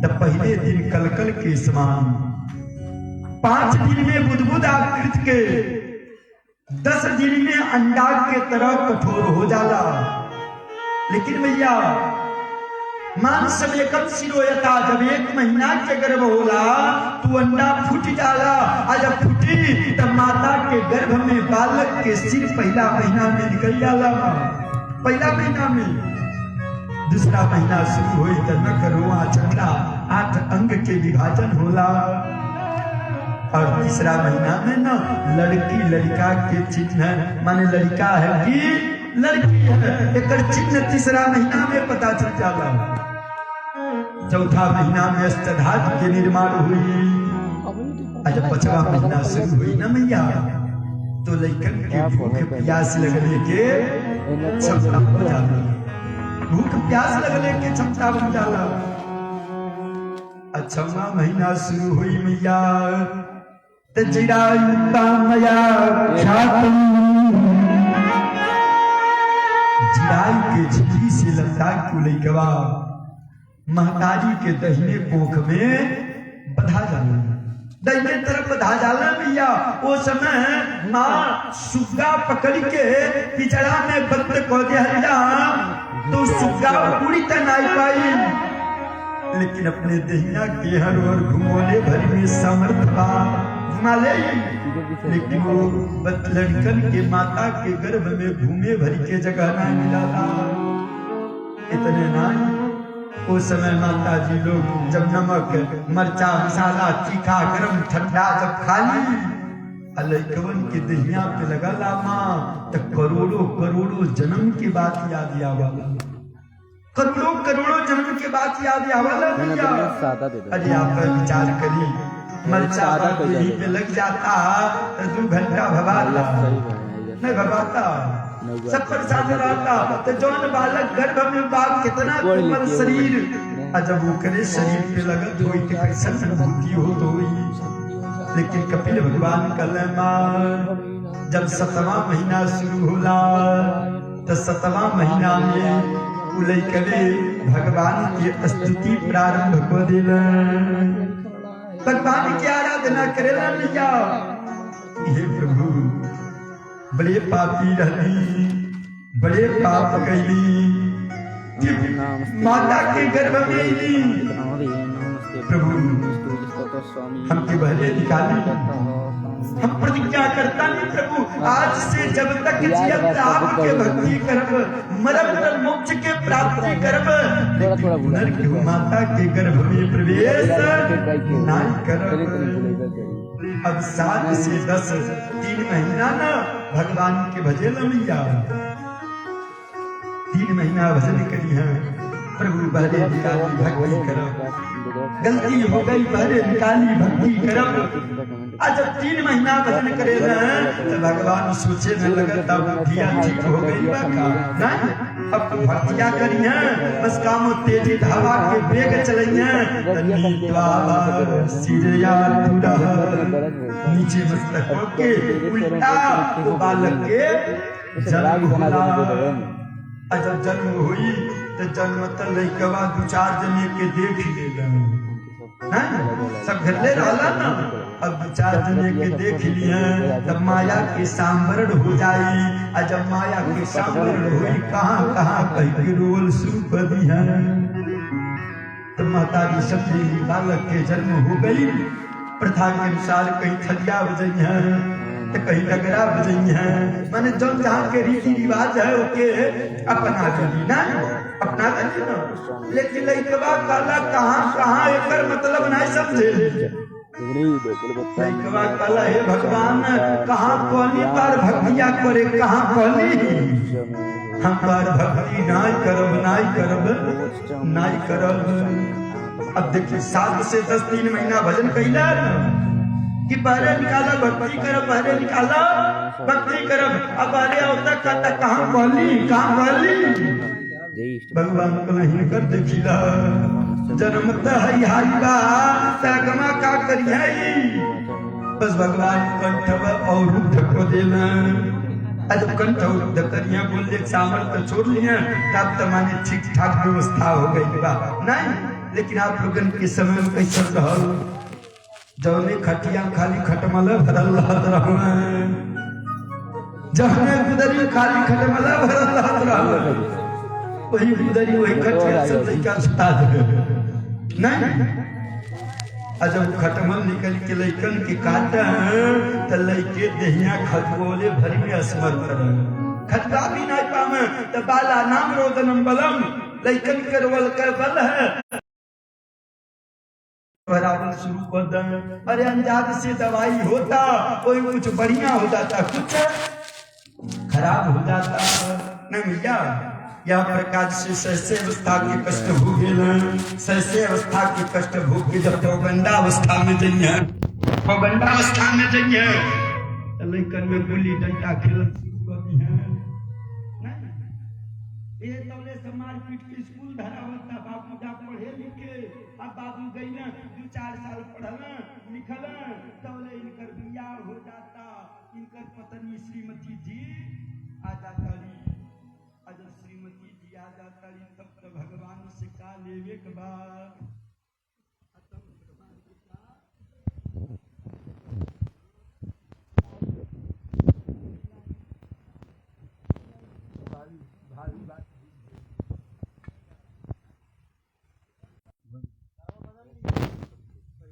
तब पहले दिन कलकल के समान, 5 दिन में बुदबुद आकृत के, 10 दिन में अंडा के तरह कठोर हो जाला। लेकिन भैया मांस में कम सिरोयता, जब 1 महीना के गर्भ होला तो अंडा फूट जाला, और जब फूटी तब माता के गर्भ में बालक के सिर पहला महीना में निकल जाला। पहला महीना में, दूसरा महीना शुरू हुई तो नख रोआ चमड़ा 8 अंग के विभाजन होला, और तीसरा महीना में ना लड़की लड़का के चिन्ह, माने लड़का है कि लड़की है, एक चिन्ह तीसरा महीना में पता चल जाला। चौथा महीना में अष्टधातु के निर्माण हुई, जब 5वां महीना शुरू हुई ना मैया, तो लड़कन के भूख प्यास लगने के क्षमता बन जाला, भूख प्यास लगने के क्षमता बन जाला। 6वां महीना शुरू हुई मैया, जिरायुतामया ख्यातम, जिराई के झिल्ली से लता क्यों लइकवा महतारी के दहिने कोख में बधा जाला, दहिने तरफ बधा जाला मैया। वो समय माँ सुग्गा पकड़ के पिछड़ा में बंद कर दिया, तो सुग्गा पूरी तरह नहीं पाई, लेकिन अपने दहिया के हर और घुमोले भरी में समर्थ था घुमा ले। लेकिन वो लड़कन के माता के गर्भ में घूमे भरी के जगह नहीं मिला था। इतने नहीं, उस समय माता जी लोग जब नमक मरचा मसाला तीखा गरम ठंडा जब खा ली, लड़कवन के दहिया पे लगा ला माँ, तो करोड़ों करोड़ों जन्म की बात याद आवाला, करोड़ों करोड़ों जन्म की बात याद आवाला भैया। अरे आप विचार करिए, मरचा यहीं पे लग जाता तो 2 घंटा भवाला नहीं भवाता, सब परेशान रहता। तो जौन बालक गर्भ में बाल कितना कोमल शरीर, जब वो करे शरीर पे लगत हुई तो कैसन अनुभूति हो तो हुई। लेकिन कपिल भगवान कलमा जब 7वां महीना शुरू होला, तो 7वां महीना में उलई करे भगवान की स्तुति प्रारंभ कर देला, भगवान की आराधना करेला मैया। हे प्रभु, बड़े पापी रहली, बड़े पाप कैली, माता के गर्भ में अली। प्रभु हमके बहरे निकाली, हम प्रतिज्ञा करता नहीं प्रभु, आज से जब तक जियत आपके भक्ति करब, मरब मोक्ष के प्राप्ति करब, लेकिन माता के गर्भ में प्रवेश नहीं करब। अब 7 से 10 3 महीना ना भगवान के भजन मैया, 3 महीना भजन करी है प्रभु, बहरे निकाली भक्ति करब, गलती हो गई बहरे निकाली भक्ति करब। आज जब 3 महीना भजन करे ना, तो भगवान सोचे में लगता बुद्धिया ठीक हो गई बा का नहीं, अब तो भक्तिया करी है, बस काम तेजी धावा के वेग चलई है, सिरया तुरा नीचे मस्तक होके उल्टा वो बालक के जन्म होला। जब जन्म हुई तो जन्म तक लइकवा 2-4 जने के देख लेला, सब घरले रहला ना, अब विचार जने के देख लिए तब माया के सामरण हो जाई। और जब माया के सामरण हुई कहाँ कहाँ कहीं रोल शुरू कर दी है। तो माता की सब्जी बालक के जन्म हो गई। प्रथा के अनुसार कहीं थलिया बजई है तो कहीं नगरा बजई है। माने जब जहाँ के रीति रिवाज है ओके अपना गली ना अपना गली ना। लेकिन लइकवा काला कहाँ कहाँ एकर मतलब नहीं समझे। लइकवा काला हे भगवान कहाँ कहली पार भक्तिया करे कहाँ कहली हम पार भक्ति नाई करब। अब देखिए 7 से 10 3 महीना भजन कैला कि पहले निकाला भक्ति करब पहले निकाला भक्ति करब। अब अरे अवता कहता कहाँ कहली भगवान को नहीं कर देखिला जन्मत है हाईबा तगमा का करिए। बस भगवान कंठव और रुद्ध को देना। जब कंठ और रुद्ध करिया बोले सामर तो छोड़ लिया तब तमाने ठीक ठाक व्यवस्था हो गई बा नहीं। लेकिन आप लोगन के समय में कैसे रहल जौने खटिया खाली खटमल भरल रहत जौने गुदरी खाली खटमल भरल रहत वही गुदरी वही खटिया से लइका सुता दे नहीं। जब खटमल निकल के लइकन के काटा त लइके देहिया खटबोले भरी में असमर कर खटका भी नहीं पावे त बाला नाम रोदनम बलम लइकन करवल कर बल है बराबर शुरू कर दे। अरे अंदाज से दवाई होता कोई कुछ बढ़िया हो जाता कुछ खराब हो जाता नहीं भैया। यह प्रकार से सहसे अवस्था के कष्ट भोगे सहसे अवस्था के कष्ट भोग के जब पौगंडा अवस्था में जाइए लइकन में गुल्ली डंडा खेल शुरू कर दी है। ये तबले से मारपीट के स्कूल धरा होता बाबू जा पढ़े लिखे। अब बाबू गई ना 2-4 साल पढ़ल लिखल तबले इनकर बियाह हो जाता। इनकर पत्नी श्रीमती जी आ जाता। जब श्रीमती जी आ जाता तब तो भगवान से का लेवे के बाद भारी बात